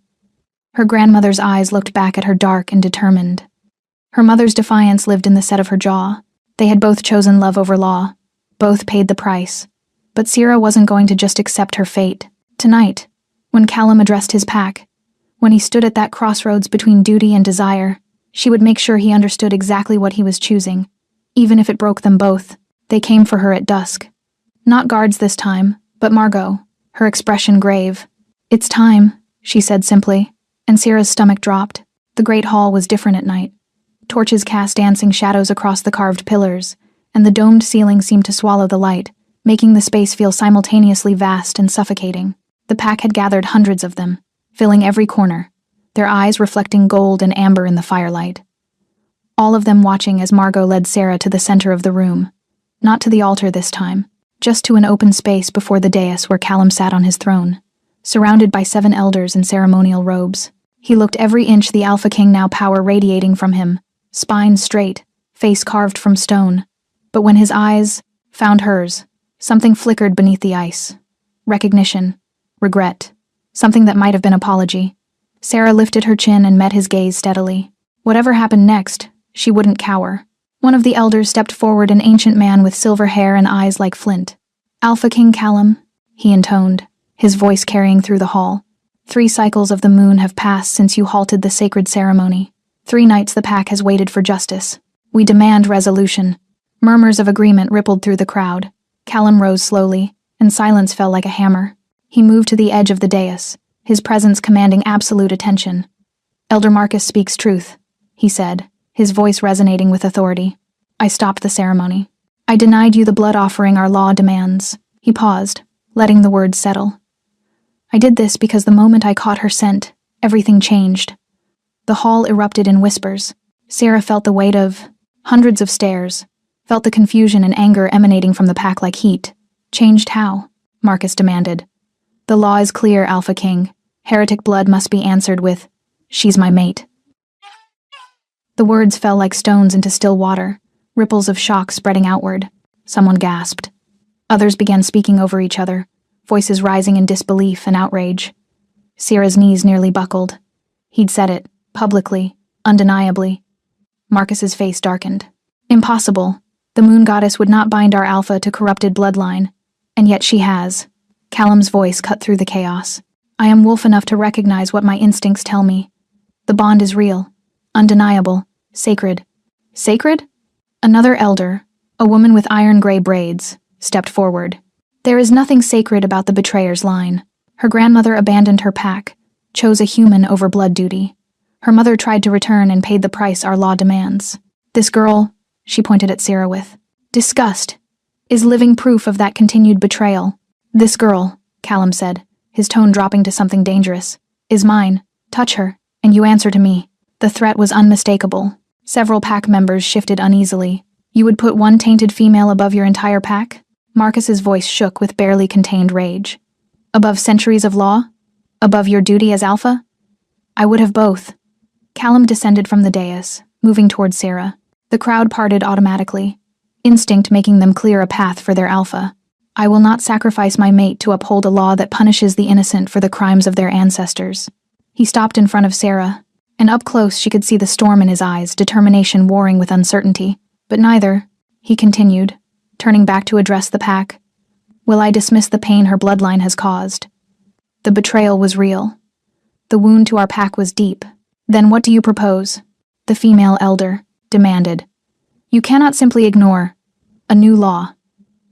Her grandmother's eyes looked back at her dark and determined. Her mother's defiance lived in the set of her jaw. They had both chosen love over law. Both paid the price. But Sarah wasn't going to just accept her fate. Tonight, when Callum addressed his pack, when he stood at that crossroads between duty and desire, she would make sure he understood exactly what he was choosing, even if it broke them both. They came for her at dusk. Not guards this time, but Margot, her expression grave. "It's time," she said simply, and Sarah's stomach dropped. The great hall was different at night. Torches cast dancing shadows across the carved pillars, and the domed ceiling seemed to swallow the light, making the space feel simultaneously vast and suffocating. The pack had gathered hundreds of them, filling every corner, their eyes reflecting gold and amber in the firelight. All of them watching as Margot led Sarah to the center of the room. Not to the altar this time, just to an open space before the dais where Callum sat on his throne, surrounded by 7 elders in ceremonial robes. He looked every inch the Alpha King now, power radiating from him, spine straight, face carved from stone. But when his eyes found hers, something flickered beneath the ice. Recognition, regret, something that might have been apology. Sarah lifted her chin and met his gaze steadily. Whatever happened next, she wouldn't cower. One of the elders stepped forward, an ancient man with silver hair and eyes like flint. "Alpha King Callum," he intoned, his voice carrying through the hall. "3 cycles of the moon have passed since you halted the sacred ceremony. 3 nights the pack has waited for justice. We demand resolution." Murmurs of agreement rippled through the crowd. Callum rose slowly, and silence fell like a hammer. He moved to the edge of the dais, his presence commanding absolute attention. "Elder Marcus speaks truth," he said, his voice resonating with authority. "I stopped the ceremony. I denied you the blood offering our law demands." He paused, letting the words settle. "I did this because the moment I caught her scent, everything changed." The hall erupted in whispers. Sarah felt the weight of hundreds of stares, felt the confusion and anger emanating from the pack like heat. "Changed how?" Marcus demanded. "The law is clear, Alpha King. Heretic blood must be answered with, 'She's my mate.'" The words fell like stones into still water, ripples of shock spreading outward. Someone gasped. Others began speaking over each other, voices rising in disbelief and outrage. Sarah's knees nearly buckled. He'd said it, publicly, undeniably. Marcus's face darkened. "Impossible. The moon goddess would not bind our Alpha to corrupted bloodline, and yet she has." Callum's voice cut through the chaos. "I am wolf enough to recognize what my instincts tell me. The bond is real, undeniable, sacred." "Sacred?" Another elder, a woman with iron-gray braids, stepped forward. "There is nothing sacred about the betrayer's line. Her grandmother abandoned her pack, chose a human over blood duty. Her mother tried to return and paid the price our law demands. This girl," she pointed at Sarah with disgust, "is living proof of that continued betrayal. This girl," Callum said, his tone dropping to something dangerous, "is mine. Touch her, and you answer to me." The threat was unmistakable. Several pack members shifted uneasily. "You would put one tainted female above your entire pack?" Marcus's voice shook with barely contained rage. "Above centuries of law? Above your duty as Alpha?" "I would have both." Callum descended from the dais, moving toward Sarah. The crowd parted automatically, instinct making them clear a path for their Alpha. "I will not sacrifice my mate to uphold a law that punishes the innocent for the crimes of their ancestors." He stopped in front of Sarah, and up close she could see the storm in his eyes, determination warring with uncertainty. "But neither," he continued, turning back to address the pack, "will I dismiss the pain her bloodline has caused. The betrayal was real. The wound to our pack was deep. Then what do you propose?" The female elder demanded. "You cannot simply ignore a new law."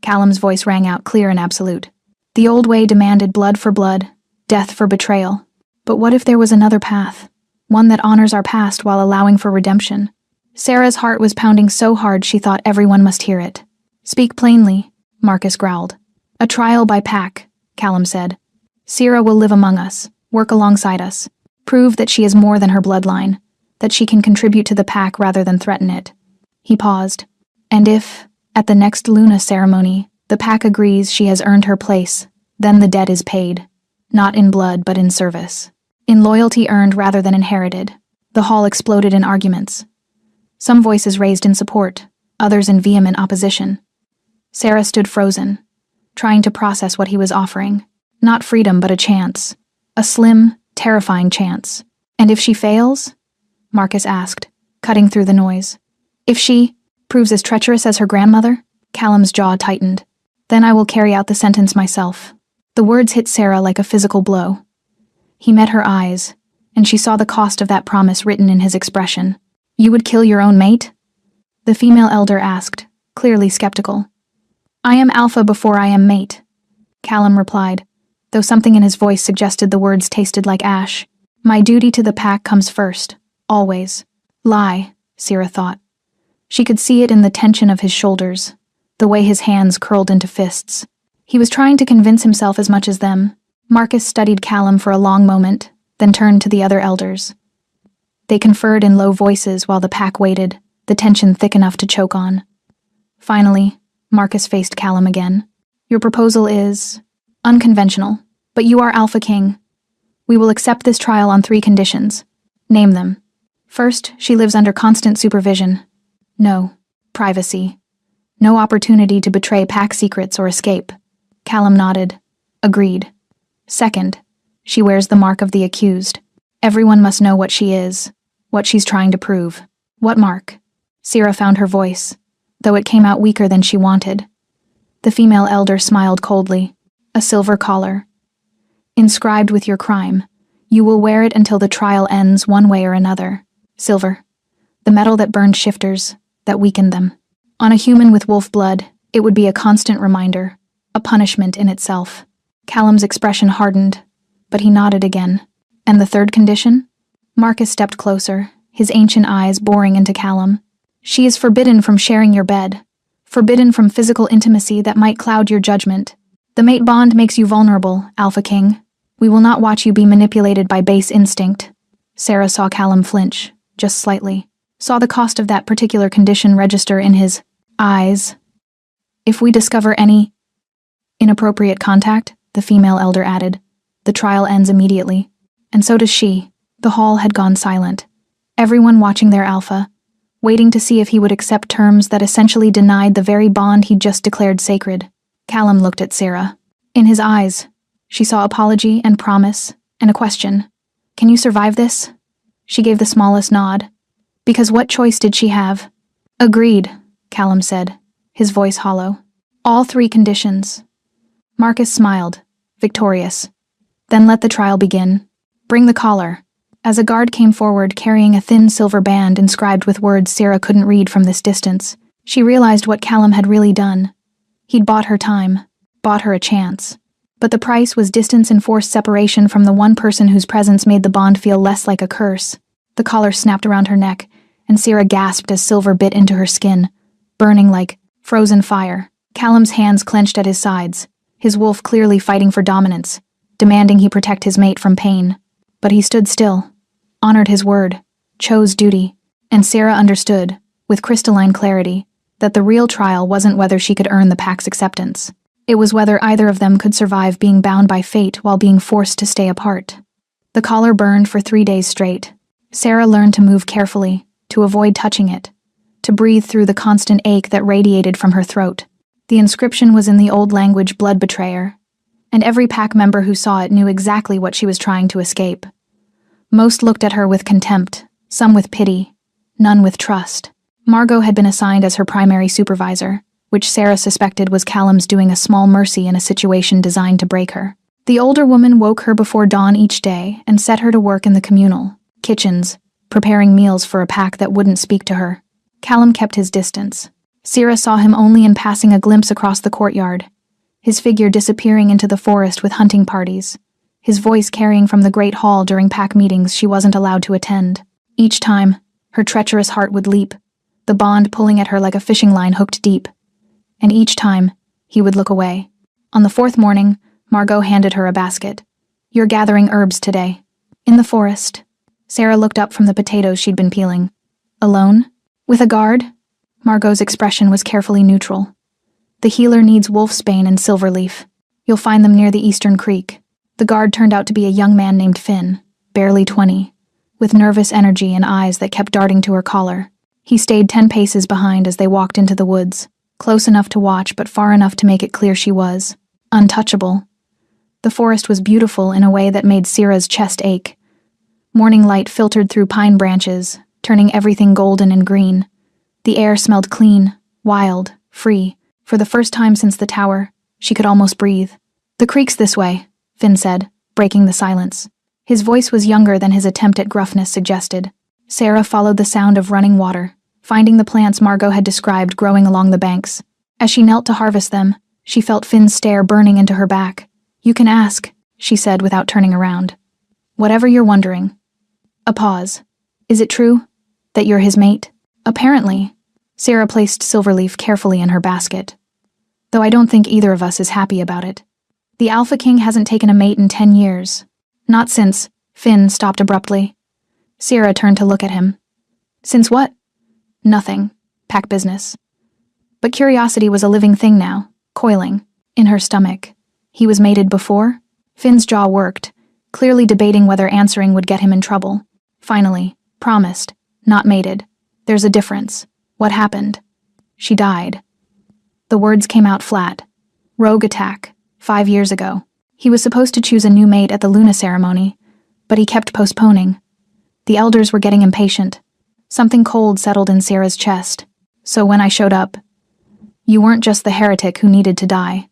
Callum's voice rang out clear and absolute. "The old way demanded blood for blood, death for betrayal. But what if there was another path? One that honors our past while allowing for redemption?" Sarah's heart was pounding so hard she thought everyone must hear it. "Speak plainly," Marcus growled. "A trial by pack," Callum said. "Sarah will live among us, work alongside us, prove that she is more than her bloodline, that she can contribute to the pack rather than threaten it. He paused. And if, at the next Luna ceremony, the pack agrees she has earned her place, then the debt is paid. Not in blood, but in service. In loyalty earned rather than inherited. The hall exploded in arguments. Some voices raised in support, others in vehement opposition. Sarah stood frozen, trying to process what he was offering. Not freedom, but a chance. A slim, terrifying chance. And if she fails? Marcus asked, cutting through the noise. If she proves as treacherous as her grandmother? Callum's jaw tightened. Then I will carry out the sentence myself. The words hit Sarah like a physical blow. He met her eyes, and she saw the cost of that promise written in his expression. You would kill your own mate? The female elder asked, clearly skeptical. I am alpha before I am mate, Callum replied, though something in his voice suggested the words tasted like ash. My duty to the pack comes first, always. Lie, Sarah thought. She could see it in the tension of his shoulders, the way his hands curled into fists. He was trying to convince himself as much as them. Marcus studied Callum for a long moment, then turned to the other elders. They conferred in low voices while the pack waited, the tension thick enough to choke on. Finally, Marcus faced Callum again. Your proposal is unconventional, but you are Alpha King. We will accept this trial on 3 conditions. Name them. First, she lives under constant supervision. No, privacy. No opportunity to betray pack secrets or escape. Callum nodded. Agreed. Second, she wears the mark of the accused. Everyone must know what she is, what she's trying to prove. What mark? Sarah found her voice, though it came out weaker than she wanted. The female elder smiled coldly. A silver collar. Inscribed with your crime. You will wear it until the trial ends one way or another. Silver. The metal that burned shifters, that weakened them. On a human with wolf blood, it would be a constant reminder, a punishment in itself. Callum's expression hardened, but he nodded again. And the third condition? Marcus stepped closer, his ancient eyes boring into Callum. She is forbidden from sharing your bed, forbidden from physical intimacy that might cloud your judgment. The mate bond makes you vulnerable, Alpha King. We will not watch you be manipulated by base instinct. Sarah saw Callum flinch, just slightly, saw the cost of that particular condition register in his eyes. If we discover any inappropriate contact, the female elder added, the trial ends immediately. And so does she. The hall had gone silent. Everyone watching their alpha, waiting to see if he would accept terms that essentially denied the very bond he'd just declared sacred. Callum looked at Sarah. In his eyes, she saw apology and promise, and a question. Can you survive this? She gave the smallest nod. Because what choice did she have? Agreed, Callum said, his voice hollow. All 3 conditions. Marcus smiled, victorious. Then let the trial begin. Bring the collar. As a guard came forward carrying a thin silver band inscribed with words Sarah couldn't read from this distance, she realized what Callum had really done. He'd bought her time, bought her a chance. But the price was distance and forced separation from the one person whose presence made the bond feel less like a curse. The collar snapped around her neck, and Sarah gasped as silver bit into her skin, burning like frozen fire. Callum's hands clenched at his sides, his wolf clearly fighting for dominance, demanding he protect his mate from pain. But he stood still, honored his word, chose duty, and Sarah understood, with crystalline clarity, that the real trial wasn't whether she could earn the pack's acceptance. It was whether either of them could survive being bound by fate while being forced to stay apart. The collar burned for 3 days straight. Sarah learned to move carefully, to avoid touching it, to breathe through the constant ache that radiated from her throat. The inscription was in the old language blood betrayer, and every pack member who saw it knew exactly what she was trying to escape. Most looked at her with contempt, some with pity, none with trust. Margot had been assigned as her primary supervisor, which Sarah suspected was Callum's doing a small mercy in a situation designed to break her. The older woman woke her before dawn each day and set her to work in the communal kitchens, preparing meals for a pack that wouldn't speak to her. Callum kept his distance. Sarah saw him only in passing a glimpse across the courtyard, his figure disappearing into the forest with hunting parties, his voice carrying from the great hall during pack meetings she wasn't allowed to attend. Each time, her treacherous heart would leap, the bond pulling at her like a fishing line hooked deep. And each time, he would look away. On the 4th morning, Margot handed her a basket. You're gathering herbs today. In the forest. Sarah looked up from the potatoes she'd been peeling. Alone? With a guard? Margot's expression was carefully neutral. The healer needs wolfsbane and silverleaf. You'll find them near the eastern creek. The guard turned out to be a young man named Finn, barely 20, with nervous energy and eyes that kept darting to her collar. He stayed 10 paces behind as they walked into the woods, close enough to watch but far enough to make it clear she was untouchable. The forest was beautiful in a way that made Sierra's chest ache. Morning light filtered through pine branches, turning everything golden and green. The air smelled clean, wild, free. For the first time since the tower, she could almost breathe. "The creek's this way," Finn said, breaking the silence. His voice was younger than his attempt at gruffness suggested. Sarah followed the sound of running water, finding the plants Margot had described growing along the banks. As she knelt to harvest them, she felt Finn's stare burning into her back. "You can ask," she said without turning around. "Whatever you're wondering." A pause. "Is it true that you're his mate?" "Apparently." Sarah placed Silverleaf carefully in her basket. "Though I don't think either of us is happy about it. The Alpha King hasn't taken a mate in 10 years. Not since..." Finn stopped abruptly. Sarah turned to look at him. "Since what?" "Nothing. Pack business." But curiosity was a living thing now, coiling, in her stomach. He was mated before? Finn's jaw worked, clearly debating whether answering would get him in trouble. Finally, promised, "Not mated. There's a difference. What happened?" "She died." The words came out flat. "Rogue attack, 5 years ago. He was supposed to choose a new mate at the Luna ceremony, but he kept postponing. The elders were getting impatient. Something cold settled in Sarah's chest. So when I showed up, you weren't just the heretic who needed to die.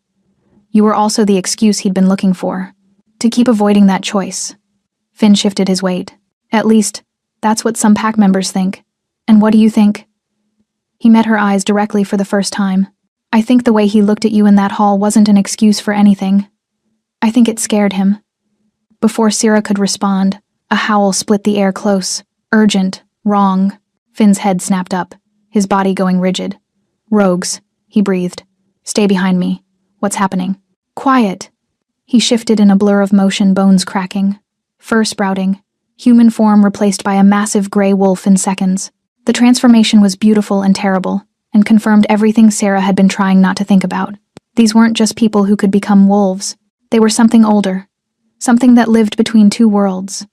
You were also the excuse he'd been looking for. To keep avoiding that choice." Finn shifted his weight. "At least, that's what some pack members think. And what do you think?" He met her eyes directly for the first time. "I think the way he looked at you in that hall wasn't an excuse for anything. I think it scared him." Before Sarah could respond, a howl split the air close, urgent, wrong. Finn's head snapped up, his body going rigid. "Rogues," he breathed. "Stay behind me. What's happening?" "Quiet." He shifted in a blur of motion, bones cracking. Fur sprouting, human form replaced by a massive gray wolf in seconds. The transformation was beautiful and terrible, and confirmed everything Sarah had been trying not to think about. These weren't just people who could become wolves. They were something older. Something that lived between two worlds.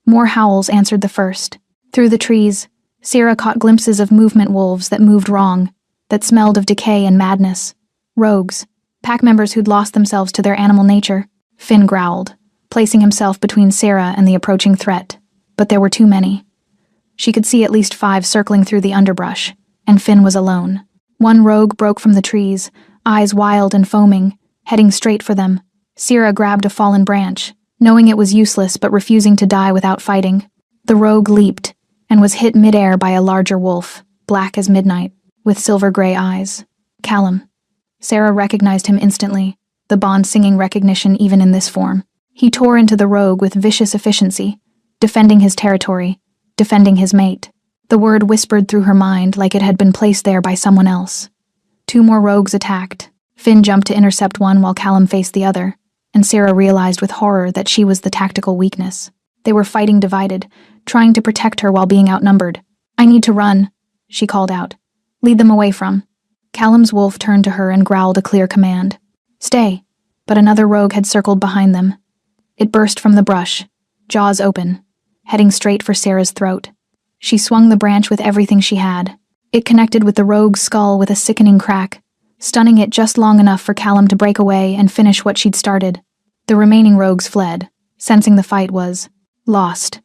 More howls answered the first. Through the trees, Sarah caught glimpses of movement wolves that moved wrong, that smelled of decay and madness. Rogues, pack members who'd lost themselves to their animal nature. Finn growled, placing himself between Sarah and the approaching threat. But there were too many. She could see at least 5 circling through the underbrush, and Finn was alone. One rogue broke from the trees, eyes wild and foaming, heading straight for them. Sarah grabbed a fallen branch, knowing it was useless but refusing to die without fighting. The rogue leaped, and was hit midair by a larger wolf, black as midnight, with silver-gray eyes. Callum. Sarah recognized him instantly, the bond-singing recognition even in this form. He tore into the rogue with vicious efficiency, defending his territory, defending his mate. The word whispered through her mind like it had been placed there by someone else. 2 more rogues attacked. Finn jumped to intercept one while Callum faced the other, and Sarah realized with horror that she was the tactical weakness. They were fighting divided, trying to protect her while being outnumbered. "I need to run," she called out. "Lead them away from." Callum's wolf turned to her and growled a clear command. "Stay." But another rogue had circled behind them. It burst from the brush, jaws open, heading straight for Sarah's throat. She swung the branch with everything she had. It connected with the rogue's skull with a sickening crack, stunning it just long enough for Callum to break away and finish what she'd started. The remaining rogues fled, sensing the fight was lost.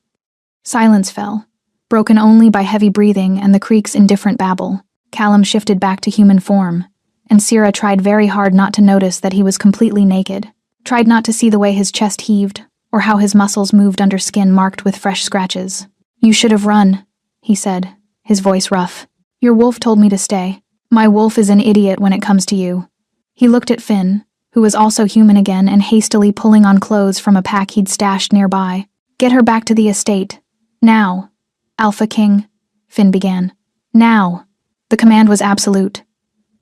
Silence fell, broken only by heavy breathing and the creek's indifferent babble. Callum shifted back to human form, and Sarah tried very hard not to notice that he was completely naked, tried not to see the way his chest heaved, or how his muscles moved under skin marked with fresh scratches. "You should have run," he said, his voice rough. "Your wolf told me to stay. My wolf is an idiot when it comes to you." He looked at Finn, who was also human again and hastily pulling on clothes from a pack he'd stashed nearby. "Get her back to the estate. Now." "Alpha King," Finn began. "Now." The command was absolute.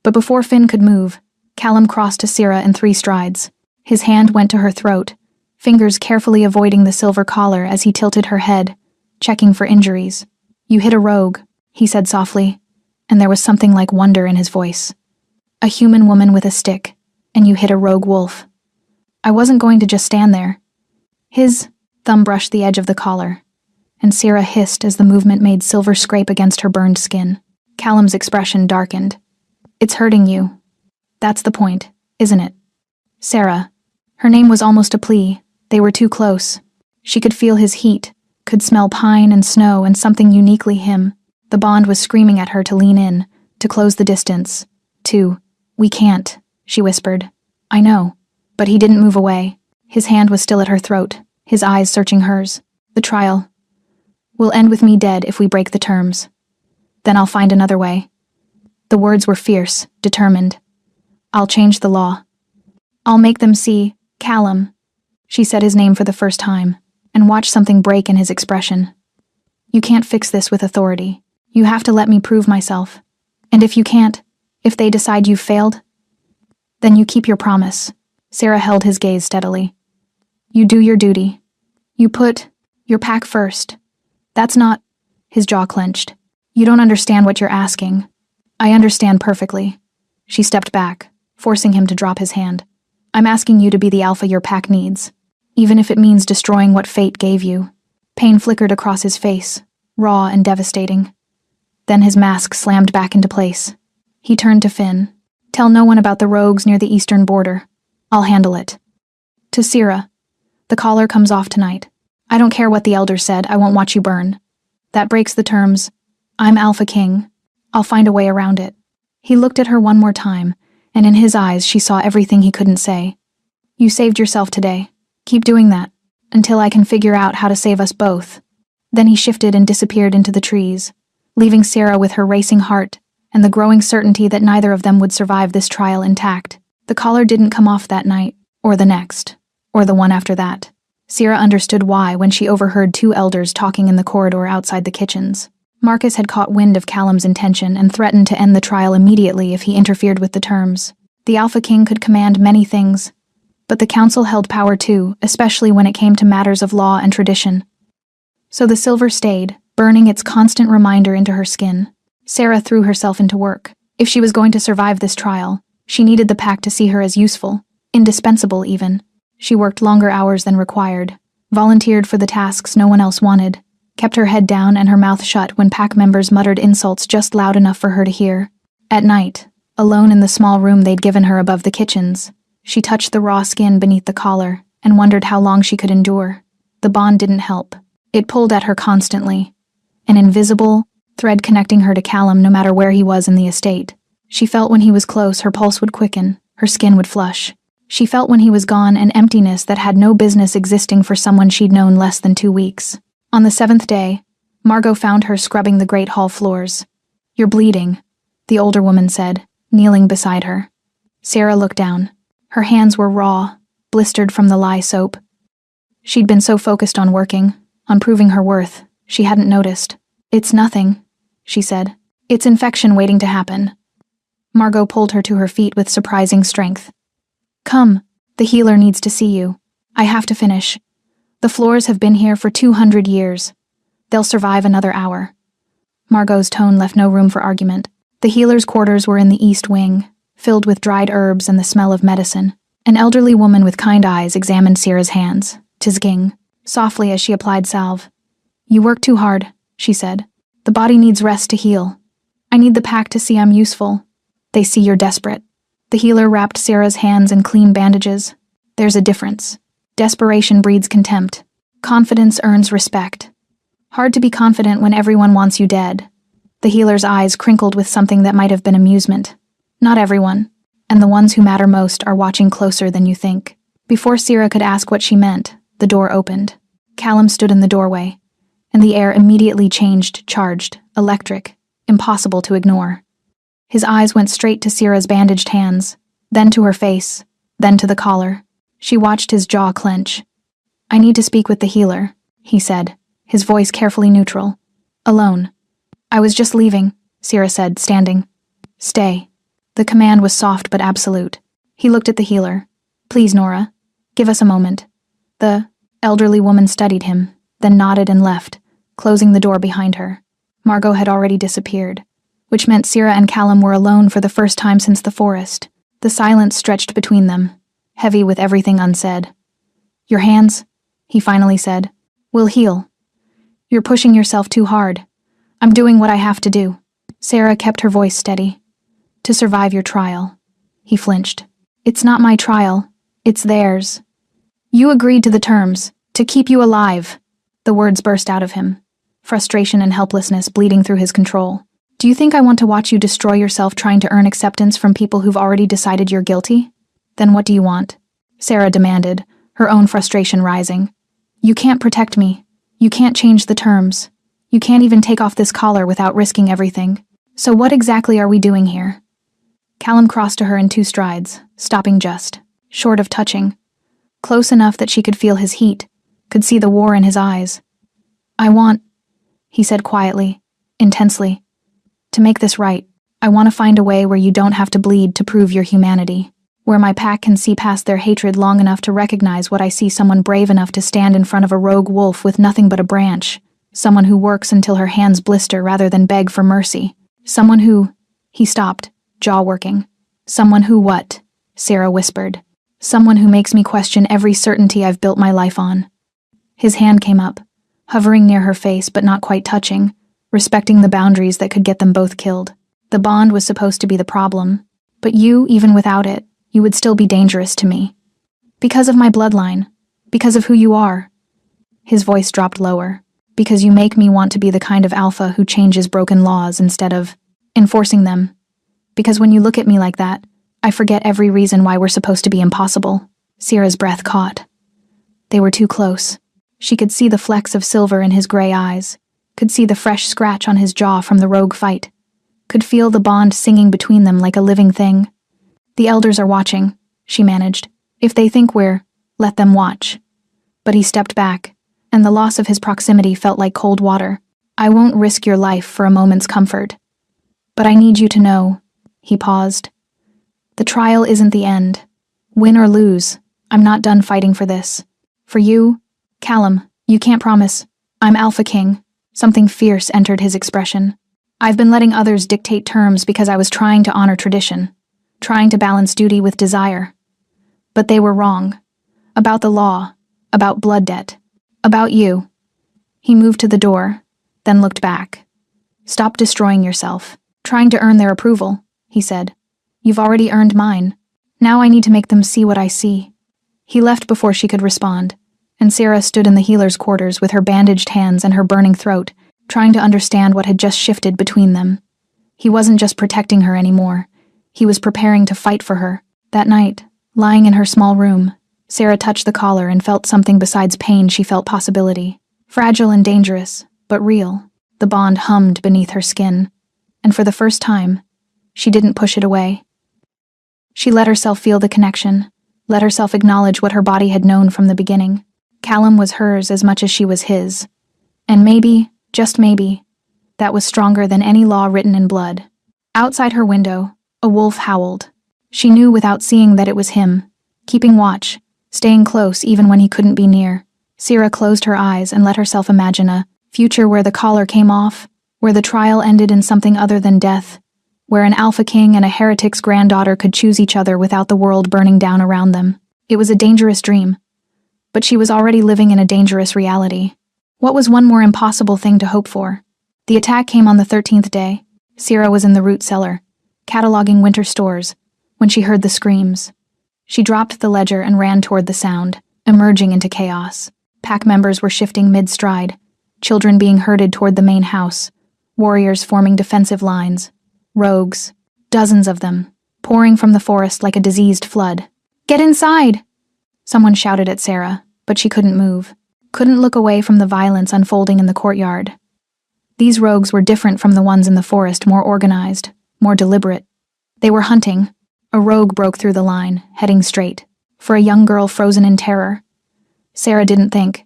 But before Finn could move, Callum crossed to Sarah in 3 strides. His hand went to her throat, fingers carefully avoiding the silver collar as he tilted her head, checking for injuries. You hit a rogue, he said softly, and there was something like wonder in his voice. A human woman with a stick, and you hit a rogue wolf. I wasn't going to just stand there. His thumb brushed the edge of the collar, and Sierra hissed as the movement made silver scrape against her burned skin. Callum's expression darkened. It's hurting you. That's the point, isn't it? Sarah. Her name was almost a plea. They were too close. She could feel his heat, could smell pine and snow and something uniquely him. The bond was screaming at her to lean in, to close the distance. We can't, she whispered. I know. But he didn't move away. His hand was still at her throat, his eyes searching hers. The trial will end with me dead if we break the terms. Then I'll find another way. The words were fierce, determined. I'll change the law. I'll make them see, Callum. She said his name for the first time, and watched something break in his expression. You can't fix this with authority. You have to let me prove myself. And if you can't, if they decide you've failed, then you keep your promise. Sarah held his gaze steadily. You do your duty. You put your pack first. That's not... His jaw clenched. You don't understand what you're asking. I understand perfectly. She stepped back, forcing him to drop his hand. I'm asking you to be the alpha your pack needs, even if it means destroying what fate gave you. Pain flickered across his face, raw and devastating. Then his mask slammed back into place. He turned to Finn. Tell no one about the rogues near the eastern border. I'll handle it. To Sierra. The collar comes off tonight. I don't care what the elders said, I won't watch you burn. That breaks the terms. I'm Alpha King. I'll find a way around it. He looked at her one more time, and in his eyes she saw everything he couldn't say. You saved yourself today. Keep doing that, until I can figure out how to save us both. Then he shifted and disappeared into the trees, leaving Sarah with her racing heart and the growing certainty that neither of them would survive this trial intact. The collar didn't come off that night, or the next, or the one after that. Sarah understood why when she overheard two elders talking in the corridor outside the kitchens. Marcus had caught wind of Callum's intention and threatened to end the trial immediately if he interfered with the terms. The Alpha King could command many things, but the council held power too, especially when it came to matters of law and tradition. So the silver stayed, burning its constant reminder into her skin. Sarah threw herself into work. If she was going to survive this trial, she needed the pack to see her as useful, indispensable even. She worked longer hours than required, volunteered for the tasks no one else wanted, kept her head down and her mouth shut when pack members muttered insults just loud enough for her to hear. At night, alone in the small room they'd given her above the kitchens, she touched the raw skin beneath the collar and wondered how long she could endure. The bond didn't help. It pulled at her constantly, an invisible thread connecting her to Callum no matter where he was in the estate. She felt when he was close her pulse would quicken, her skin would flush. She felt when he was gone an emptiness that had no business existing for someone she'd known less than 2 weeks. On the 7th day, Margot found her scrubbing the great hall floors. You're bleeding, the older woman said, kneeling beside her. Sarah looked down. Her hands were raw, blistered from the lye soap. She'd been so focused on working, on proving her worth, she hadn't noticed. It's nothing, she said. It's infection waiting to happen. Margot pulled her to her feet with surprising strength. Come, the healer needs to see you. I have to finish. The floors have been here for 200 years. They'll survive another hour. Margot's tone left no room for argument. The healer's quarters were in the east wing, filled with dried herbs and the smell of medicine. An elderly woman with kind eyes examined Sierra's hands, tizging, softly as she applied salve. You work too hard, she said. The body needs rest to heal. I need the pack to see I'm useful. They see you're desperate. The healer wrapped Sarah's hands in clean bandages. There's a difference. Desperation breeds contempt. Confidence earns respect. Hard to be confident when everyone wants you dead. The healer's eyes crinkled with something that might have been amusement. Not everyone, and the ones who matter most are watching closer than you think. Before Sarah could ask what she meant, the door opened. Callum stood in the doorway, and the air immediately changed, charged, electric, impossible to ignore. His eyes went straight to Sarah's bandaged hands, then to her face, then to the collar. She watched his jaw clench. I need to speak with the healer, he said, his voice carefully neutral. Alone. I was just leaving, Sarah said, standing. Stay. The command was soft but absolute. He looked at the healer. Please, Nora. Give us a moment. The elderly woman studied him, then nodded and left, closing the door behind her. Margot had already disappeared, which meant Sierra and Callum were alone for the first time since the forest. The silence stretched between them, heavy with everything unsaid. "Your hands," he finally said, "will heal. You're pushing yourself too hard. I'm doing what I have to do." Sarah kept her voice steady. "To survive your trial." He flinched. "It's not my trial. It's theirs. You agreed to the terms, to keep you alive." The words burst out of him, frustration and helplessness bleeding through his control. "Do you think I want to watch you destroy yourself trying to earn acceptance from people who've already decided you're guilty? Then what do you want?" Sarah demanded, her own frustration rising. "You can't protect me. You can't change the terms. You can't even take off this collar without risking everything. So what exactly are we doing here?" Callum crossed to her in 2 strides, stopping just, short of touching, close enough that she could feel his heat, could see the war in his eyes. "I want," he said quietly, intensely, "to make this right. I want to find a way where you don't have to bleed to prove your humanity, where my pack can see past their hatred long enough to recognize what I see: someone brave enough to stand in front of a rogue wolf with nothing but a branch, someone who works until her hands blister rather than beg for mercy, someone who—" He stopped, jaw working. "Someone who what?" Sarah whispered. "Someone who makes me question every certainty I've built my life on." His hand came up, hovering near her face but not quite touching, respecting the boundaries that could get them both killed. The bond was supposed to be the problem, but you, even without it, you would still be dangerous to me. Because of my bloodline, because of who you are. His voice dropped lower. Because you make me want to be the kind of alpha who changes broken laws instead of enforcing them. Because when you look at me like that, I forget every reason why we're supposed to be impossible. Sierra's breath caught. They were too close. She could see the flecks of silver in his gray eyes, could see the fresh scratch on his jaw from the rogue fight, could feel the bond singing between them like a living thing. "The elders are watching," she managed. "If they think let them watch." But he stepped back, and the loss of his proximity felt like cold water. "I won't risk your life for a moment's comfort. But I need you to know," he paused. "The trial isn't the end. Win or lose, I'm not done fighting for this. For you, Callum, you can't promise. I'm Alpha King." Something fierce entered his expression. "I've been letting others dictate terms because I was trying to honor tradition, trying to balance duty with desire. But they were wrong. About the law, about blood debt, about you." He moved to the door, then looked back. "Stop destroying yourself, trying to earn their approval," he said. "You've already earned mine. Now I need to make them see what I see." He left before she could respond, and Sarah stood in the healer's quarters with her bandaged hands and her burning throat, trying to understand what had just shifted between them. He wasn't just protecting her anymore. He was preparing to fight for her. That night, lying in her small room, Sarah touched the collar and felt something besides pain. She felt possibility. Fragile and dangerous, but real. The bond hummed beneath her skin, and for the first time, she didn't push it away. She let herself feel the connection, let herself acknowledge what her body had known from the beginning. Callum was hers as much as she was his. And maybe, just maybe, that was stronger than any law written in blood. Outside her window, a wolf howled. She knew without seeing that it was him, keeping watch, staying close even when he couldn't be near. Sarah closed her eyes and let herself imagine a future where the collar came off, where the trial ended in something other than death, where an Alpha King and a heretic's granddaughter could choose each other without the world burning down around them. It was a dangerous dream, but she was already living in a dangerous reality. What was one more impossible thing to hope for? The attack came on the 13th day. Sarah was in the root cellar, cataloging winter stores, when she heard the screams. She dropped the ledger and ran toward the sound, emerging into chaos. Pack members were shifting mid-stride, children being herded toward the main house, warriors forming defensive lines, rogues, dozens of them, pouring from the forest like a diseased flood. "Get inside!" Someone shouted at Sarah, but she couldn't move, couldn't look away from the violence unfolding in the courtyard. These rogues were different from the ones in the forest, more organized, more deliberate. They were hunting. A rogue broke through the line, heading straight, for a young girl frozen in terror. Sarah didn't think.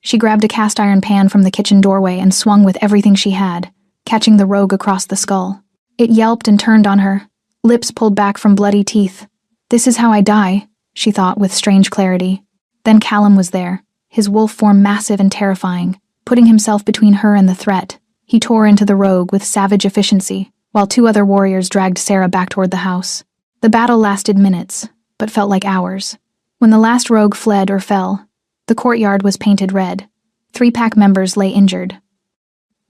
She grabbed a cast-iron pan from the kitchen doorway and swung with everything she had, catching the rogue across the skull. It yelped and turned on her, lips pulled back from bloody teeth. "This is how I die," she thought with strange clarity. Then Callum was there, his wolf form massive and terrifying, Putting himself between her and the threat, he tore into the rogue with savage efficiency, while two other warriors dragged Sarah back toward the house. The battle lasted minutes, but felt like hours. When the last rogue fled or fell, the courtyard was painted red. 3 pack members lay injured.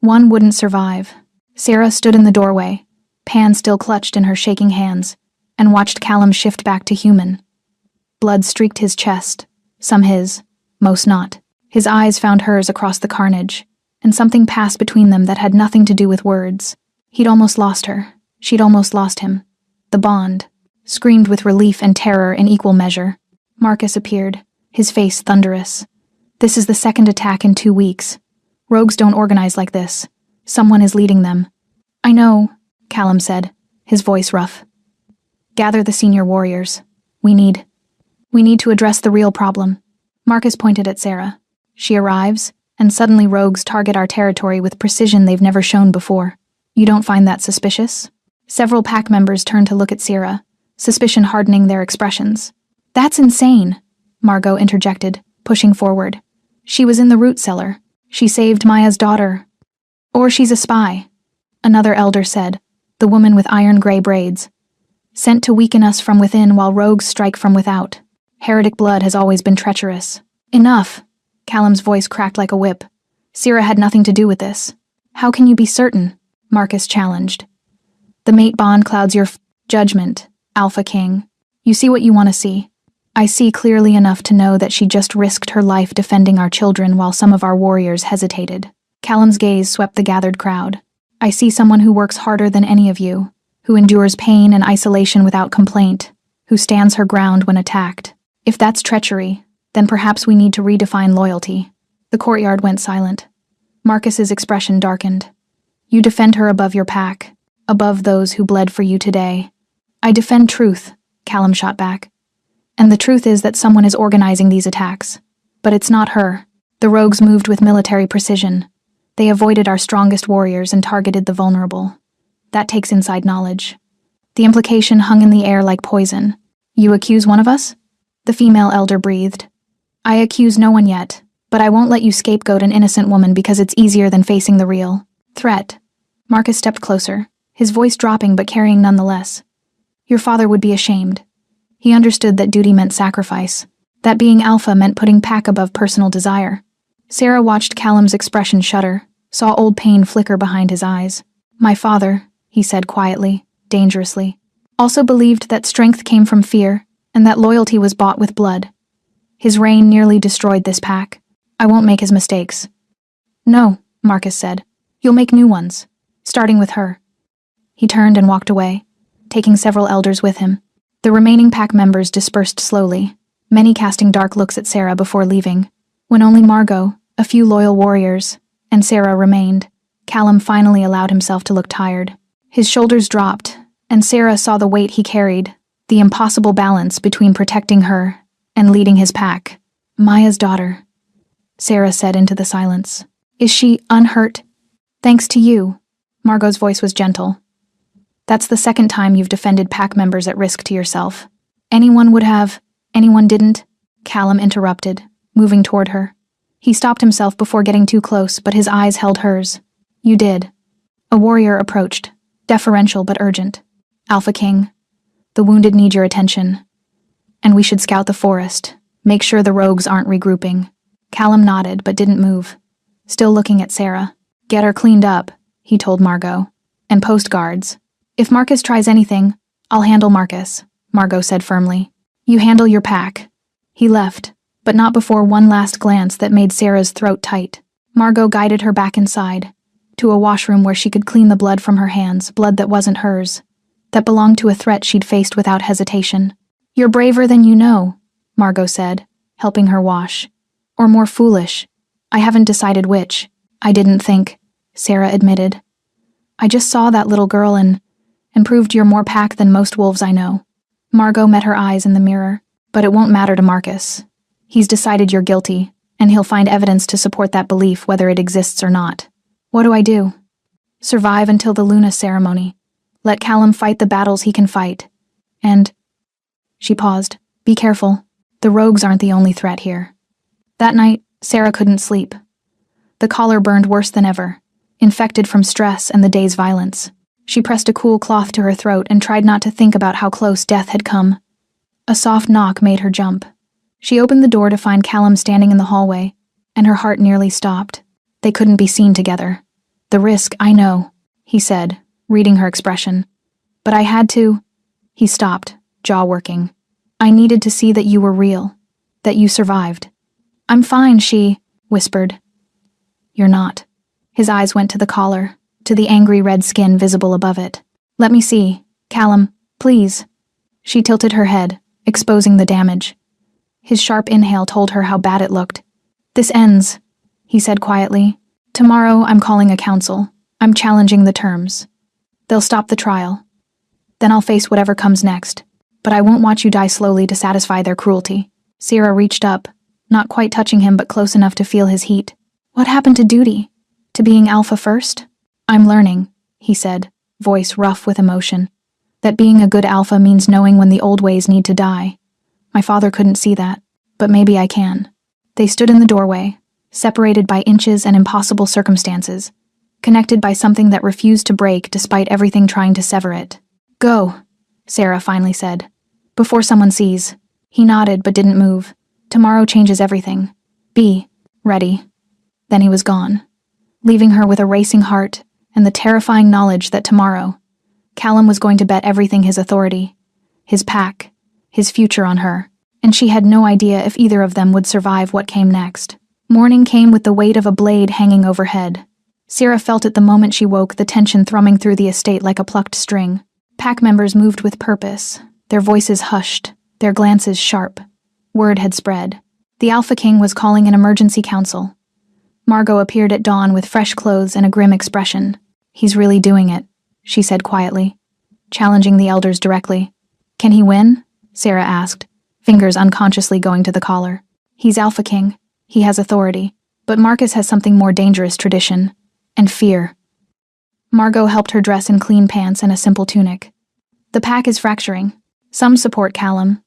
One wouldn't survive. Sarah stood in the doorway, pan still clutched in her shaking hands, and watched Callum shift back to human. Blood streaked his chest, some his, most not. His eyes found hers across the carnage, and something passed between them that had nothing to do with words. He'd almost lost her. She'd almost lost him. The bond screamed with relief and terror in equal measure. Marcus appeared, his face thunderous. This is the second attack in 2 weeks. Rogues don't organize like this. Someone is leading them. I know, Callum said, his voice rough. Gather the senior warriors. We need to address the real problem. Marcus pointed at Sarah. She arrives, and suddenly rogues target our territory with precision they've never shown before. You don't find that suspicious? Several pack members turned to look at Sarah, suspicion hardening their expressions. That's insane, Margot interjected, pushing forward. She was in the root cellar. She saved Maya's daughter. Or she's a spy, another elder said, the woman with iron-gray braids. Sent to weaken us from within while rogues strike from without. Heretic blood has always been treacherous. Enough, Callum's voice cracked like a whip. Sarah had nothing to do with this. How can you be certain? Marcus challenged. The mate bond clouds your judgment, Alpha King. You see what you want to see. I see clearly enough to know that she just risked her life defending our children while some of our warriors hesitated. Callum's gaze swept the gathered crowd. I see someone who works harder than any of you, who endures pain and isolation without complaint, who stands her ground when attacked. If that's treachery, then perhaps we need to redefine loyalty. The courtyard went silent. Marcus's expression darkened. You defend her above your pack, above those who bled for you today. I defend truth, Callum shot back. And the truth is that someone is organizing these attacks. But it's not her. The rogues moved with military precision. They avoided our strongest warriors and targeted the vulnerable. That takes inside knowledge. The implication hung in the air like poison. You accuse one of us? The female elder breathed. I accuse no one yet, but I won't let you scapegoat an innocent woman because it's easier than facing the real threat. Marcus stepped closer, his voice dropping but carrying nonetheless. Your father would be ashamed. He understood that duty meant sacrifice, that being alpha meant putting pack above personal desire. Sarah watched Callum's expression shudder, saw old pain flicker behind his eyes. My father, he said quietly, dangerously, also believed that strength came from fear and that loyalty was bought with blood. His reign nearly destroyed this pack. I won't make his mistakes. No, Marcus said. You'll make new ones, starting with her. He turned and walked away, taking several elders with him. The remaining pack members dispersed slowly, many casting dark looks at Sarah before leaving. When only Margot, a few loyal warriors, and Sarah remained, Callum finally allowed himself to look tired. His shoulders dropped, and Sarah saw the weight he carried, the impossible balance between protecting her and leading his pack. Maya's daughter, Sarah said into the silence. Is she unhurt? Thanks to you. Margot's voice was gentle. That's the second time you've defended pack members at risk to yourself. Anyone would have, anyone didn't, Callum interrupted, moving toward her. He stopped himself before getting too close, but his eyes held hers. You did. A warrior approached, deferential but urgent. Alpha King, the wounded need your attention. And we should scout the forest, make sure the rogues aren't regrouping. Callum nodded but didn't move, still looking at Sarah. Get her cleaned up, he told Margot, and post guards. If Marcus tries anything, I'll handle Marcus, Margot said firmly. You handle your pack. He left, but not before one last glance that made Sarah's throat tight. Margot guided her back inside, to a washroom where she could clean the blood from her hands, blood that wasn't hers, that belonged to a threat she'd faced without hesitation. You're braver than you know, Margot said, helping her wash. Or more foolish. I haven't decided which. I didn't think, Sarah admitted. I just saw that little girl and proved you're more pack than most wolves I know. Margot met her eyes in the mirror, but it won't matter to Marcus. He's decided you're guilty, and he'll find evidence to support that belief whether it exists or not. What do I do? Survive until the Luna ceremony. Let Callum fight the battles he can fight. And... She paused. Be careful. The rogues aren't the only threat here. That night, Sarah couldn't sleep. The collar burned worse than ever, infected from stress and the day's violence. She pressed a cool cloth to her throat and tried not to think about how close death had come. A soft knock made her jump. She opened the door to find Callum standing in the hallway, and her heart nearly stopped. They couldn't be seen together. "The risk, I know," he said, reading her expression. "But I had to." He stopped, jaw working. "I needed to see that you were real, that you survived." "I'm fine," she whispered. "You're not." His eyes went to the collar, to the angry red skin visible above it. "Let me see. Callum, please." She tilted her head, exposing the damage. His sharp inhale told her how bad it looked. "This ends," he said quietly. "Tomorrow I'm calling a council. I'm challenging the terms. They'll stop the trial. Then I'll face whatever comes next. But I won't watch you die slowly to satisfy their cruelty." Sierra reached up, not quite touching him but close enough to feel his heat. "What happened to duty? To being alpha first?" "I'm learning," he said, voice rough with emotion. "That being a good alpha means knowing when the old ways need to die. My father couldn't see that, but maybe I can." They stood in the doorway, separated by inches and impossible circumstances, connected by something that refused to break despite everything trying to sever it. "Go," Sarah finally said. "Before someone sees." He nodded but didn't move. "Tomorrow changes everything. Be ready." Then he was gone, leaving her with a racing heart and the terrifying knowledge that tomorrow, Callum was going to bet everything, his authority, his pack, his future on her, and she had no idea if either of them would survive what came next. Morning came with the weight of a blade hanging overhead. Sierra felt it the moment she woke, the tension thrumming through the estate like a plucked string. Pack members moved with purpose, their voices hushed, their glances sharp. Word had spread. The Alpha King was calling an emergency council. Margot appeared at dawn with fresh clothes and a grim expression. "He's really doing it," she said quietly, challenging the elders directly. "Can he win?" Sarah asked, fingers unconsciously going to the collar. "He's Alpha King. He has authority. But Marcus has something more dangerous: tradition. And fear." Margot helped her dress in clean pants and a simple tunic. "The pack is fracturing. Some support Callum.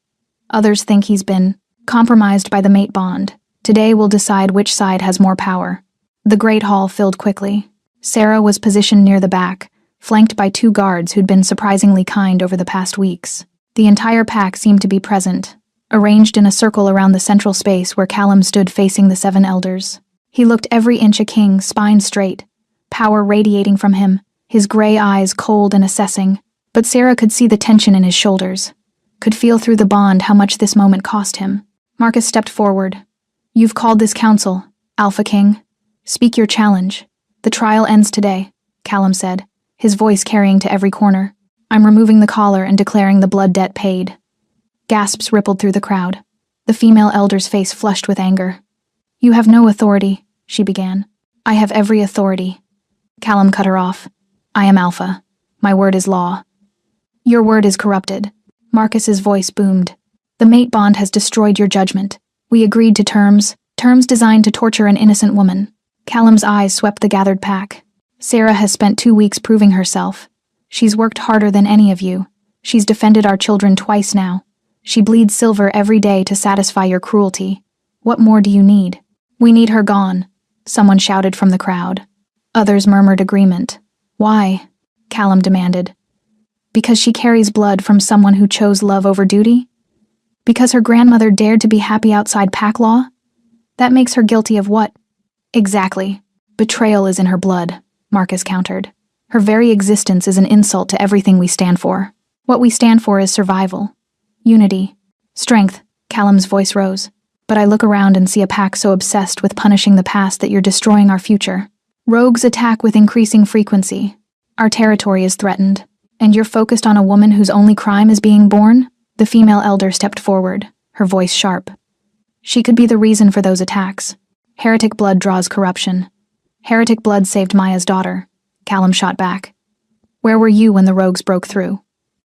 Others think he's been compromised by the mate bond. Today we'll decide which side has more power." The great hall filled quickly. Sarah was positioned near the back, flanked by 2 guards who'd been surprisingly kind over the past weeks. The entire pack seemed to be present, arranged in a circle around the central space where Callum stood facing the 7 elders. He looked every inch a king, spine straight, power radiating from him, his gray eyes cold and assessing. But Sarah could see the tension in his shoulders, could feel through the bond how much this moment cost him. Marcus stepped forward. "You've called this council, Alpha King. Speak your challenge." "The trial ends today," Callum said, his voice carrying to every corner. "I'm removing the collar and declaring the blood debt paid." Gasps rippled through the crowd. The female elder's face flushed with anger. "You have no authority," she began. "I have every authority." Callum cut her off. "I am Alpha. My word is law." "Your word is corrupted." Marcus's voice boomed. "The mate bond has destroyed your judgment. We agreed to terms designed to torture an innocent woman." Callum's eyes swept the gathered pack. "Sarah has spent 2 weeks proving herself. She's worked harder than any of you. She's defended our children twice now. She bleeds silver every day to satisfy your cruelty. What more do you need?" "We need her gone," someone shouted from the crowd. Others murmured agreement. "Why?" Callum demanded. "Because she carries blood from someone who chose love over duty? Because her grandmother dared to be happy outside pack law? That makes her guilty of what?" "Exactly. Betrayal is in her blood," Marcus countered. "Her very existence is an insult to everything we stand for. What we stand for is survival, unity, strength." Callum's voice rose. "But I look around and see a pack so obsessed with punishing the past that you're destroying our future. Rogues attack with increasing frequency. Our territory is threatened. And you're focused on a woman whose only crime is being born?" The female elder stepped forward, her voice sharp. "She could be the reason for those attacks. Heretic blood draws corruption. Heretic blood saved Maya's daughter." Callum shot back. "Where were you when the rogues broke through?"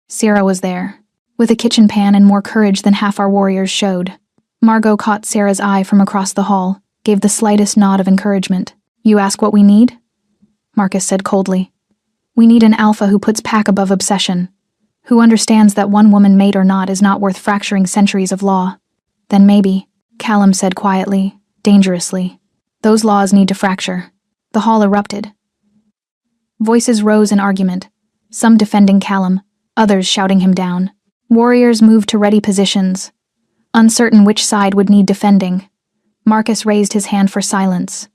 Sarah was there, with a kitchen pan and more courage than half our warriors showed. Margot caught Sarah's eye from across the hall, gave the slightest nod of encouragement. "You ask what we need?" Marcus said coldly. "We need an alpha who puts pack above obsession, who understands that one woman, mate or not, is not worth fracturing centuries of law." "Then maybe," Callum said quietly, dangerously, Those laws need to fracture. The hall erupted. Voices rose in argument, some defending Callum, others shouting him down. Warriors moved to ready positions, uncertain which side would need defending. Marcus raised his hand for silence.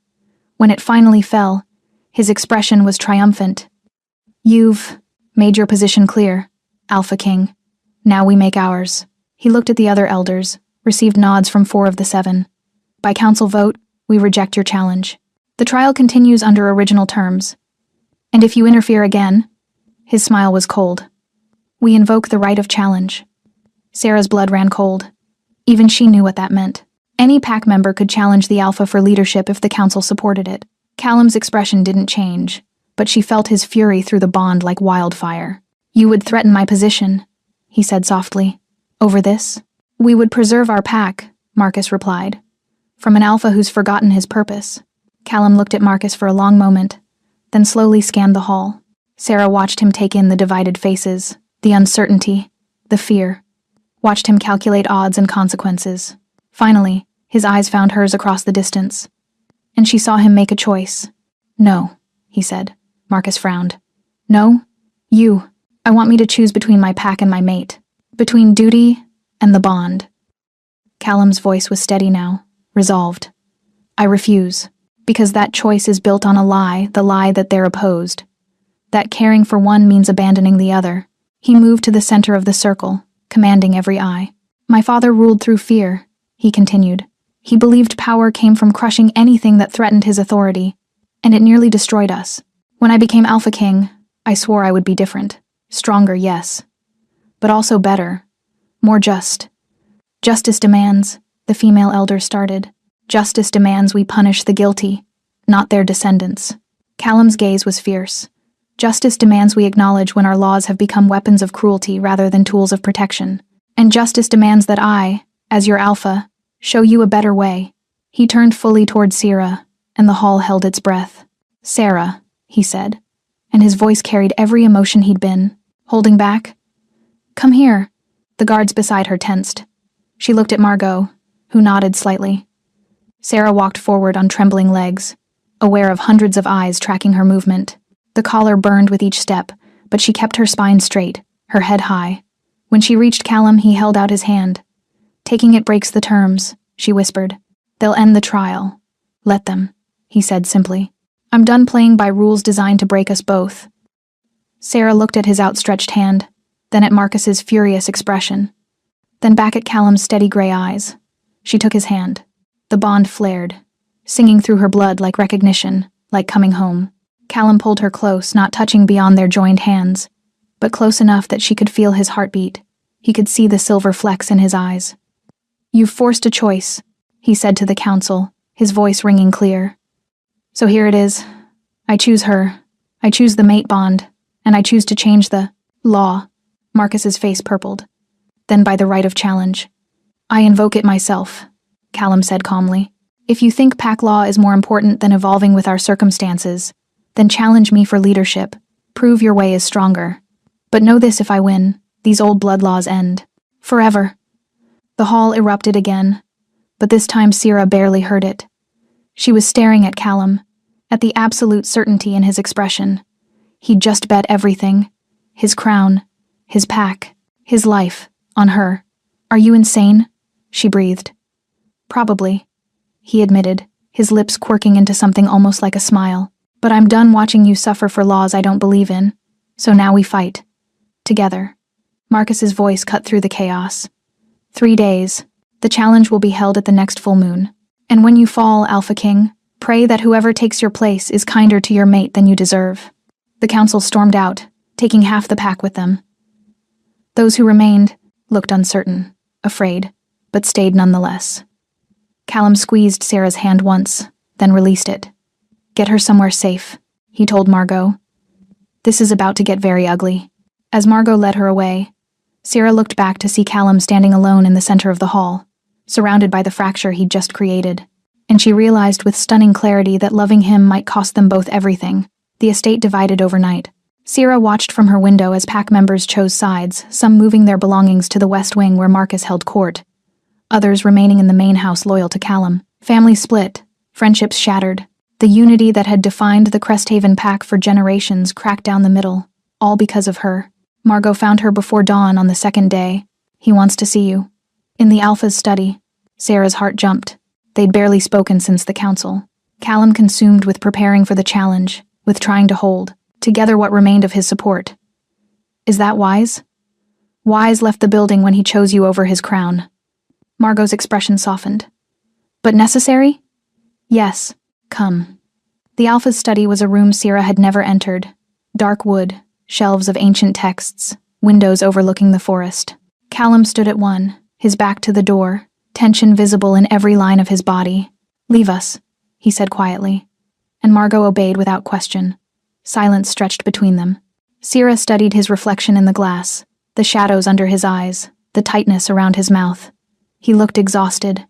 When it finally fell, his expression was triumphant. You've made your position clear, Alpha King. Now we make ours. He looked at the other elders, received nods from 4 of the 7. By council vote, we reject your challenge. The trial continues under original terms. And if you interfere again, his smile was cold. We invoke the right of challenge. Sarah's blood ran cold. Even she knew what that meant. Any pack member could challenge the Alpha for leadership if the council supported it. Callum's expression didn't change, but she felt his fury through the bond like wildfire. You would threaten my position, he said softly. Over this? We would preserve our pack, Marcus replied. From an Alpha who's forgotten his purpose. Callum looked at Marcus for a long moment, then slowly scanned the hall. Sarah watched him take in the divided faces, the uncertainty, the fear. Watched him calculate odds and consequences. Finally, his eyes found hers across the distance, and she saw him make a choice. No, he said. Marcus frowned. No? You. I want me to choose between my pack and my mate. Between duty and the bond. Callum's voice was steady now, resolved. I refuse, because that choice is built on a lie, the lie that they're opposed. That caring for one means abandoning the other. He moved to the center of the circle, commanding every eye. My father ruled through fear, he continued. He believed power came from crushing anything that threatened his authority, and it nearly destroyed us. When I became Alpha King, I swore I would be different. Stronger, yes. But also better. More just. Justice demands, the female elder started. Justice demands we punish the guilty, not their descendants. Callum's gaze was fierce. Justice demands we acknowledge when our laws have become weapons of cruelty rather than tools of protection. And justice demands that I, as your Alpha, show you a better way. He turned fully toward Sierra, and the hall held its breath. Sarah, he said, and his voice carried every emotion he'd been holding back. Come here. The guards beside her tensed. She looked at Margot, who nodded slightly. Sarah walked forward on trembling legs, aware of hundreds of eyes tracking her movement. The collar burned with each step, but she kept her spine straight, her head high. When she reached Callum, he held out his hand. Taking it breaks the terms, she whispered. They'll end the trial. Let them, he said simply. I'm done playing by rules designed to break us both. Sarah looked at his outstretched hand, then at Marcus's furious expression, then back at Callum's steady gray eyes. She took his hand. The bond flared, singing through her blood like recognition, like coming home. Callum pulled her close, not touching beyond their joined hands, but close enough that she could feel his heartbeat. He could see the silver flecks in his eyes. You've forced a choice, he said to the council, his voice ringing clear. So here it is. I choose her. I choose the mate bond, and I choose to change the law. Marcus's face purpled. Then by the right of challenge. I invoke it myself, Callum said calmly. If you think pack law is more important than evolving with our circumstances, then challenge me for leadership. Prove your way is stronger. But know this, if I win, these old blood laws end. Forever. The hall erupted again, but this time Sierra barely heard it. She was staring at Callum, at the absolute certainty in his expression. He'd just bet everything. His crown, his pack, his life, on her. Are you insane? She breathed. Probably, he admitted, his lips quirking into something almost like a smile. But I'm done watching you suffer for laws I don't believe in. So now we fight. Together. Marcus's voice cut through the chaos. 3 days. The challenge will be held at the next full moon. And when you fall, Alpha King, pray that whoever takes your place is kinder to your mate than you deserve. The council stormed out, taking half the pack with them. Those who remained looked uncertain, afraid, but stayed nonetheless. Callum squeezed Sarah's hand once, then released it. Get her somewhere safe, he told Margot. This is about to get very ugly. As Margot led her away, Sarah looked back to see Callum standing alone in the center of the hall, surrounded by the fracture he'd just created, and she realized with stunning clarity that loving him might cost them both everything. The estate divided overnight. Sarah watched from her window as pack members chose sides, some moving their belongings to the west wing where Marcus held court, others remaining in the main house loyal to Callum. Families split, Friendships shattered. The unity that had defined the Cresthaven pack for generations cracked down the middle, all because of her. Margot found her before dawn on the second day. "He wants to see you." In the Alpha's study, Sarah's heart jumped. They'd barely spoken since the council. Callum consumed with preparing for the challenge, with trying to hold together what remained of his support. "Is that wise?" "Wise left the building when he chose you over his crown." Margot's expression softened. "But necessary?" "Yes. Come." The Alpha's study was a room Sierra had never entered. Dark wood, shelves of ancient texts, windows overlooking the forest. Callum stood at one, his back to the door, tension visible in every line of his body. "Leave us," he said quietly. And Margot obeyed without question. Silence stretched between them. Sierra studied his reflection in the glass, the shadows under his eyes, the tightness around his mouth. He looked exhausted.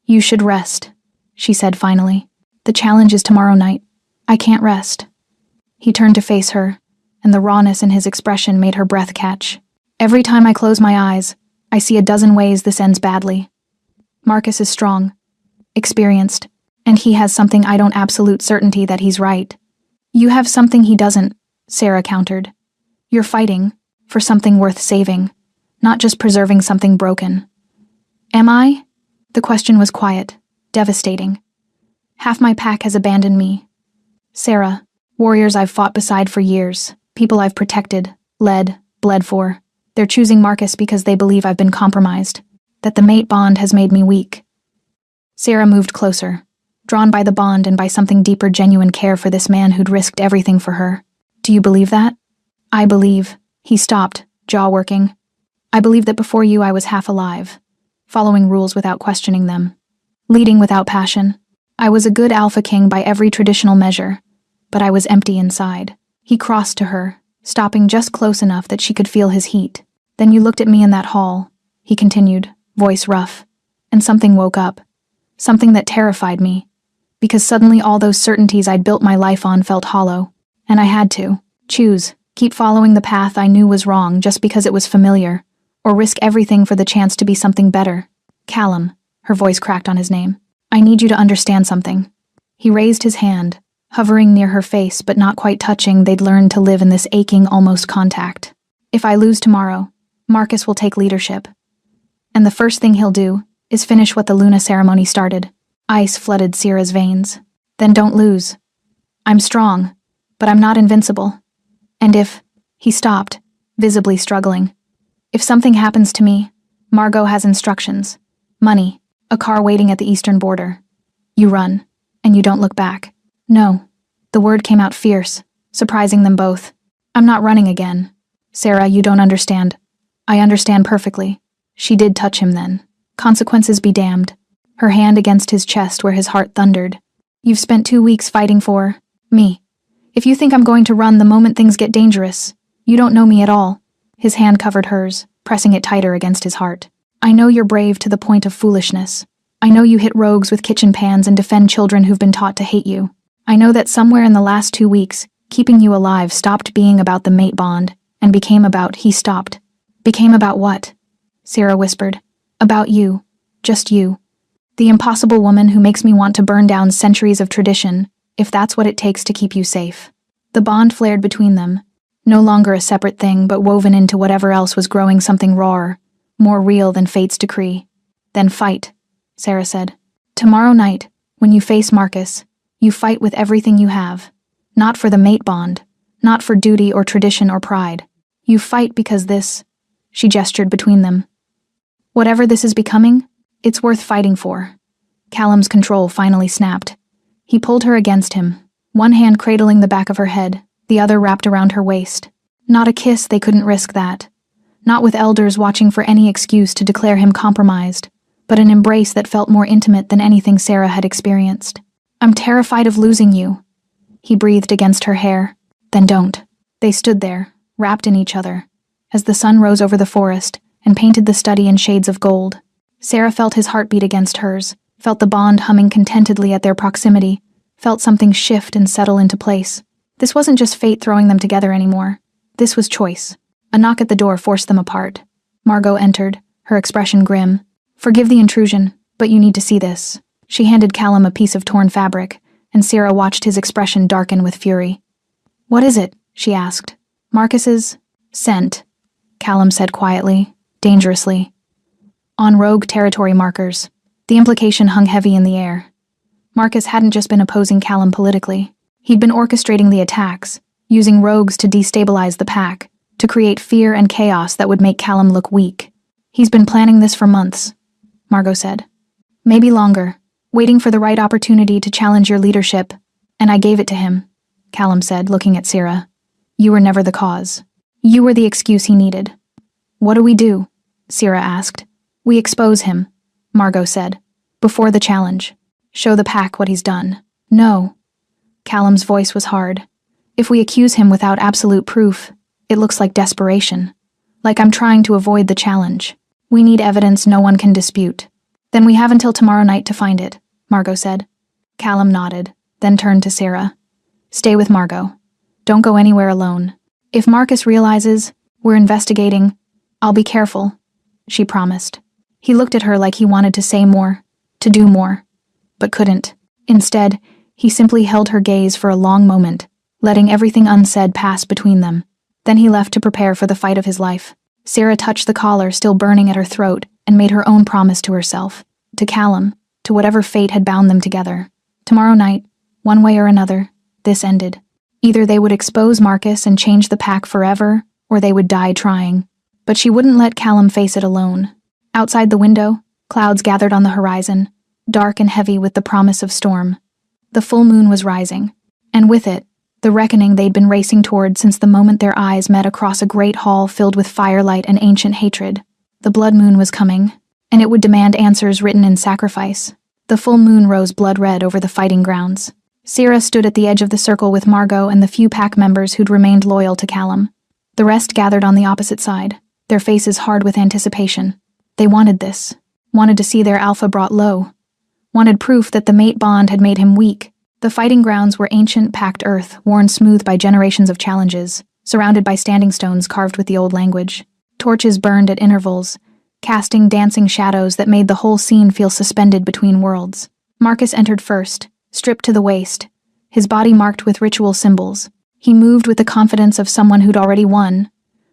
"You should rest," she said finally. "The challenge is tomorrow night. I can't rest." He turned to face her, and the rawness in his expression made her breath catch. "Every time I close my eyes, I see a dozen ways this ends badly. Marcus is strong, experienced, and he has something I don't absolute certainty that he's right. You have something he doesn't," Sarah countered. "You're fighting for something worth saving, not just preserving something broken." "Am I?" The question was quiet, devastating. "Half my pack has abandoned me. Sarah, warriors I've fought beside for years, people I've protected, led, bled for. They're choosing Marcus because they believe I've been compromised, that the mate bond has made me weak." Sarah moved closer, drawn by the bond and by something deeper genuine care for this man who'd risked everything for her. "Do you believe that?" "I believe." He stopped, jaw working. "I believe that before you I was half alive, following rules without questioning them, leading without passion. I was a good alpha king by every traditional measure, but I was empty inside." He crossed to her, stopping just close enough that she could feel his heat. "Then you looked at me in that hall," he continued, voice rough, "and something woke up. Something that terrified me, because suddenly all those certainties I'd built my life on felt hollow, and I had to choose, keep following the path I knew was wrong just because it was familiar, or risk everything for the chance to be something better. Callum," her voice cracked on his name, "I need you to understand something." He raised his hand, hovering near her face but not quite touching. They'd learned to live in this aching almost contact. "If I lose tomorrow, Marcus will take leadership. And the first thing he'll do is finish what the Luna ceremony started." Ice flooded Sierra's veins. "Then don't lose. I'm strong, but I'm not invincible. And if..." He stopped, visibly struggling. "If something happens to me, Margot has instructions. Money, a car waiting at the eastern border. You run, and you don't look back." "No." The word came out fierce, surprising them both. "I'm not running again." "Sarah, you don't understand." "I understand perfectly." She did touch him then. Consequences be damned. Her hand against his chest where his heart thundered. "You've spent 2 weeks fighting for me. If you think I'm going to run the moment things get dangerous, you don't know me at all." His hand covered hers, pressing it tighter against his heart. "I know you're brave to the point of foolishness. I know you hit rogues with kitchen pans and defend children who've been taught to hate you. I know that somewhere in the last 2 weeks, keeping you alive stopped being about the mate bond and became about..." He stopped. "Became about what?" Sarah whispered. "About you. Just you. The impossible woman who makes me want to burn down centuries of tradition, if that's what it takes to keep you safe." The bond flared between them, no longer a separate thing but woven into whatever else was growing, something rawer, more real than fate's decree. "Then fight," Sarah said. "Tomorrow night, when you face Marcus, you fight with everything you have. Not for the mate bond, not for duty or tradition or pride. You fight because this..." She gestured between them. "Whatever this is becoming, it's worth fighting for." Callum's control finally snapped. He pulled her against him, one hand cradling the back of her head, the other wrapped around her waist. Not a kiss, they couldn't risk that. Not with elders watching for any excuse to declare him compromised, but an embrace that felt more intimate than anything Sarah had experienced. "I'm terrified of losing you," he breathed against her hair. "Then don't." They stood there, wrapped in each other, as the sun rose over the forest and painted the study in shades of gold. Sarah felt his heartbeat against hers, felt the bond humming contentedly at their proximity, felt something shift and settle into place. This wasn't just fate throwing them together anymore. This was choice. A knock at the door forced them apart. Margot entered, her expression grim. "Forgive the intrusion, but you need to see this." She handed Callum a piece of torn fabric, and Sierra watched his expression darken with fury. "What is it?" she asked. "Marcus's scent," Callum said quietly, dangerously. "On rogue territory markers." The implication hung heavy in the air. Marcus hadn't just been opposing Callum politically. He'd been orchestrating the attacks, using rogues to destabilize the pack, to create fear and chaos that would make Callum look weak. "He's been planning this for months," Margot said. "Maybe longer, waiting for the right opportunity to challenge your leadership, and I gave it to him," Callum said, looking at Sierra. "You were never the cause. You were the excuse he needed." "What do we do?" Sierra asked. "We expose him," Margot said, "before the challenge. Show the pack what he's done." "No." Callum's voice was hard. "If we accuse him without absolute proof, it looks like desperation. Like I'm trying to avoid the challenge. We need evidence no one can dispute." "Then we have until tomorrow night to find it," Margot said. Callum nodded, then turned to Sierra. "Stay with Margot. Don't go anywhere alone. If Marcus realizes we're investigating, I'll be careful," she promised. He looked at her like he wanted to say more, to do more, but couldn't. Instead, he simply held her gaze for a long moment, letting everything unsaid pass between them. Then he left to prepare for the fight of his life. Sierra touched the collar still burning at her throat and made her own promise to herself, to Callum, to whatever fate had bound them together. Tomorrow night, one way or another, this ended. Either they would expose Marcus and change the pack forever, or they would die trying. But she wouldn't let Callum face it alone. Outside the window, clouds gathered on the horizon, dark and heavy with the promise of storm. The full moon was rising, and with it, the reckoning they'd been racing toward since the moment their eyes met across a great hall filled with firelight and ancient hatred. The blood moon was coming, and it would demand answers written in sacrifice. The full moon rose blood-red over the fighting grounds. Sierra stood at the edge of the circle with Margot and the few pack members who'd remained loyal to Callum. The rest gathered on the opposite side, their faces hard with anticipation. They wanted this, wanted to see their alpha brought low, wanted proof that the mate bond had made him weak. The fighting grounds were ancient packed earth, worn smooth by generations of challenges, surrounded by standing stones carved with the old language. Torches burned at intervals, casting dancing shadows that made the whole scene feel suspended between worlds. Marcus entered first, stripped to the waist, his body marked with ritual symbols. He moved with the confidence of someone who'd already won,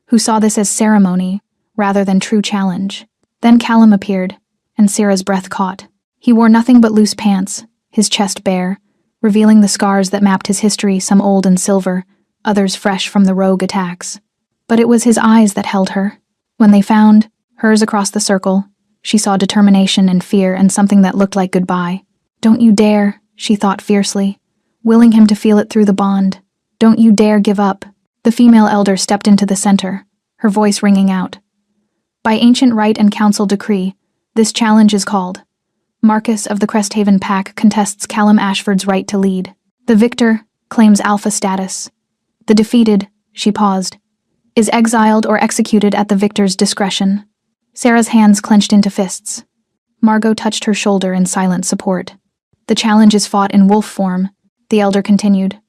who saw this as ceremony rather than true challenge. Then Callum appeared, and Sierra's breath caught. He wore nothing but loose pants, his chest bare, revealing the scars that mapped his history, some old and silver, others fresh from the rogue attacks. But it was his eyes that held her. When they found hers across the circle, she saw determination and fear and something that looked like goodbye. "Don't you dare," she thought fiercely, willing him to feel it through the bond. "Don't you dare give up." The female elder stepped into the center, her voice ringing out. "By ancient right and council decree, this challenge is called. Marcus of the Cresthaven Pack contests Callum Ashford's right to lead. The victor claims alpha status. The defeated," she paused, "is exiled or executed at the victor's discretion." Sarah's hands clenched into fists. Margot touched her shoulder in silent support. "The challenge is fought in wolf form," the elder continued.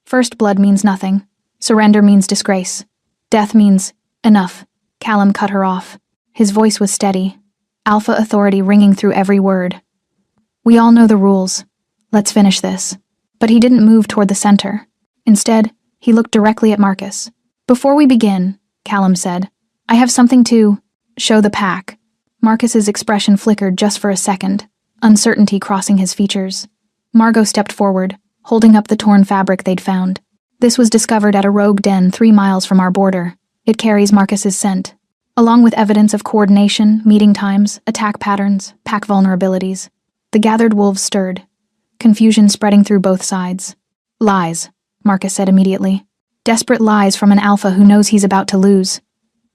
"First blood means nothing. Surrender means disgrace. Death means enough." Callum cut her off. His voice was steady, alpha authority ringing through every word. "We all know the rules. Let's finish this." But he didn't move toward the center. Instead, he looked directly at Marcus. "Before we begin," Callum said, "I have something to show the pack." Marcus's expression flickered just for a second, uncertainty crossing his features. Margot stepped forward, holding up the torn fabric they'd found. "This was discovered at a rogue den 3 miles from our border. It carries Marcus's scent, along with evidence of coordination, meeting times, attack patterns, pack vulnerabilities." The gathered wolves stirred, confusion spreading through both sides. "Lies," Marcus said immediately. "Desperate lies from an alpha who knows he's about to lose."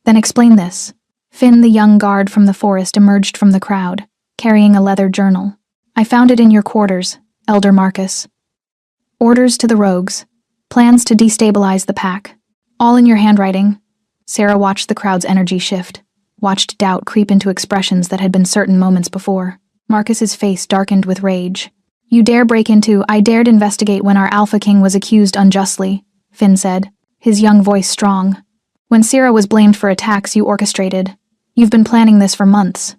"Then explain this." Finn, the young guard from the forest, emerged from the crowd, carrying a leather journal. "I found it in your quarters, Elder Marcus. Orders to the rogues. Plans to destabilize the pack. All in your handwriting." Sarah watched the crowd's energy shift, watched doubt creep into expressions that had been certain moments before. Marcus's face darkened with rage. "You dare break into, I dared investigate when our Alpha King was accused unjustly," Finn said, his young voice strong. "When Sierra was blamed for attacks you orchestrated. You've been planning this for months.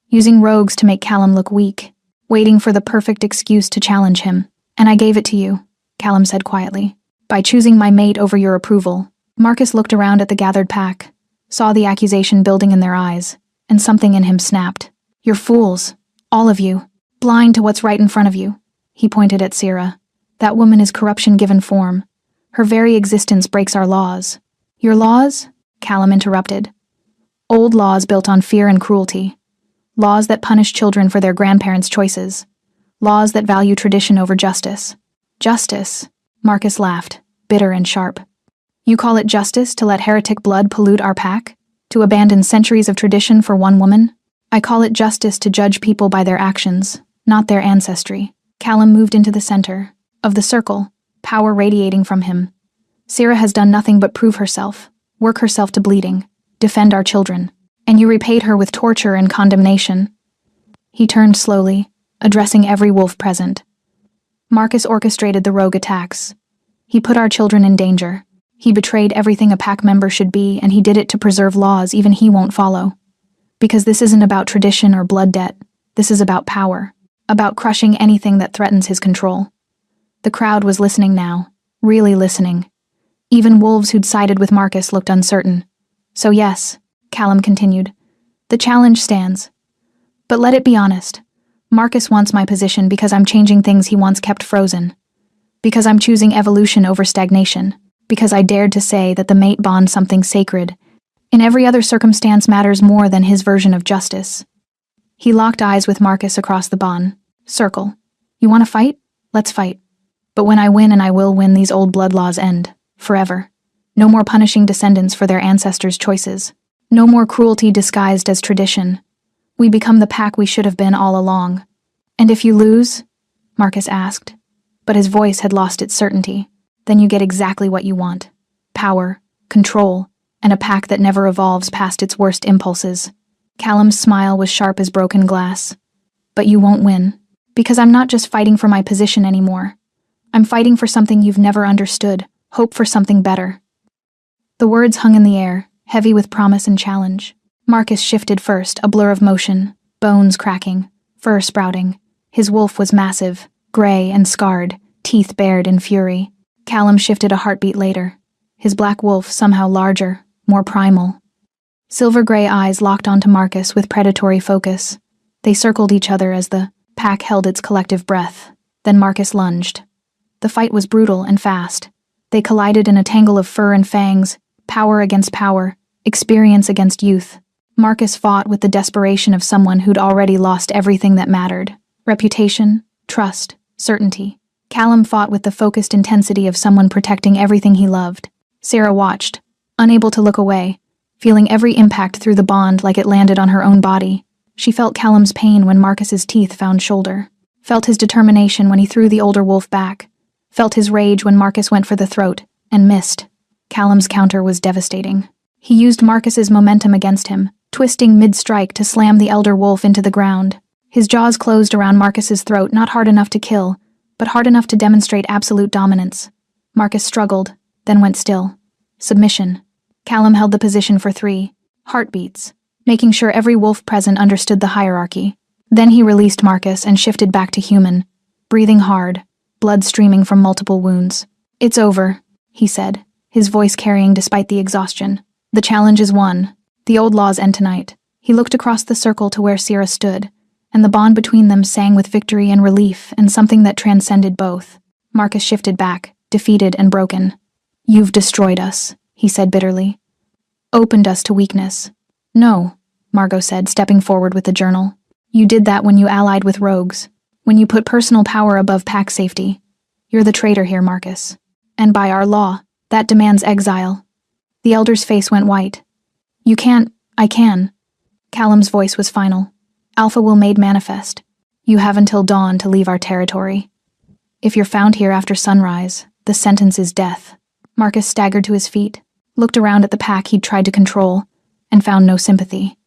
Using rogues to make Callum look weak. waiting for the perfect excuse to challenge him. And I gave it to you, Callum said quietly, by choosing my mate over your approval. Marcus looked around at the gathered pack, saw the accusation building in their eyes, and something in him snapped. You're fools, all of you, blind to what's right in front of you. He pointed at Sierra. That woman is corruption given form. Her very existence breaks our laws. Your laws? Callum interrupted. Old laws built on fear and cruelty. Laws that punish children for their grandparents' choices. Laws that value tradition over justice. Justice? Marcus laughed, bitter and sharp. You call it justice to let heretic blood pollute our pack? To abandon centuries of tradition for one woman? I call it justice to judge people by their actions, not their ancestry. Callum moved into the center of the circle, power radiating from him. Sierra has done nothing but prove herself, work herself to bleeding, defend our children, and you repaid her with torture and condemnation. He turned slowly, addressing every wolf present. Marcus orchestrated the rogue attacks. He put our children in danger. He betrayed everything a pack member should be, and he did it to preserve laws even he won't follow. Because this isn't about tradition or blood debt. This is about power, about crushing anything that threatens his control. The crowd was listening now, really listening. Even wolves who'd sided with Marcus looked uncertain. So yes, Callum continued, the challenge stands. But let it be honest. Marcus wants my position because I'm changing things he once kept frozen. Because I'm choosing evolution over stagnation. Because I dared to say that the mate bond something sacred. In every other circumstance matters more than his version of justice. He locked eyes with Marcus across the bond. Circle. You want to fight? Let's fight. But when I win, and I will win, these old blood laws end. Forever. No more punishing descendants for their ancestors' choices. No more cruelty disguised as tradition. We become the pack we should have been all along. And if you lose? Marcus asked. But his voice had lost its certainty. Then you get exactly what you want. Power, control, and a pack that never evolves past its worst impulses. Callum's smile was sharp as broken glass. But you won't win. Because I'm not just fighting for my position anymore. I'm fighting for something you've never understood. Hope for something better. The words hung in the air, heavy with promise and challenge. Marcus shifted first, a blur of motion, bones cracking, fur sprouting. His wolf was massive, gray and scarred, teeth bared in fury. Callum shifted a heartbeat later, his black wolf somehow larger, more primal. Silver-gray eyes locked onto Marcus with predatory focus. They circled each other as the pack held its collective breath. Then Marcus lunged. The fight was brutal and fast. They collided in a tangle of fur and fangs, power against power, experience against youth. Marcus fought with the desperation of someone who'd already lost everything that mattered. Reputation, trust, certainty. Callum fought with the focused intensity of someone protecting everything he loved. Sarah watched, unable to look away, feeling every impact through the bond like it landed on her own body. She felt Callum's pain when Marcus's teeth found shoulder, felt his determination when he threw the older wolf back, felt his rage when Marcus went for the throat, and missed. Callum's counter was devastating. He used Marcus's momentum against him, twisting mid-strike to slam the elder wolf into the ground. His jaws closed around Marcus's throat, not hard enough to kill, but hard enough to demonstrate absolute dominance. Marcus struggled, then went still. Submission. Callum held the position for 3 heartbeats, making sure every wolf present understood the hierarchy. Then he released Marcus and shifted back to human, breathing hard, blood streaming from multiple wounds. It's over, he said, his voice carrying despite the exhaustion. The challenge is won. The old laws end tonight. He looked across the circle to where Sierra stood, and the bond between them sang with victory and relief and something that transcended both. Marcus shifted back, defeated and broken. You've destroyed us, he said bitterly. Opened us to weakness. No, Margot said, stepping forward with the journal. You did that when you allied with rogues, when you put personal power above pack safety. You're the traitor here, Marcus. And by our law, that demands exile. The elder's face went white. You can't, I can. Callum's voice was final. Alpha will made manifest. You have until dawn to leave our territory. If you're found here after sunrise, the sentence is death. Marcus staggered to his feet, looked around at the pack he'd tried to control, and found no sympathy.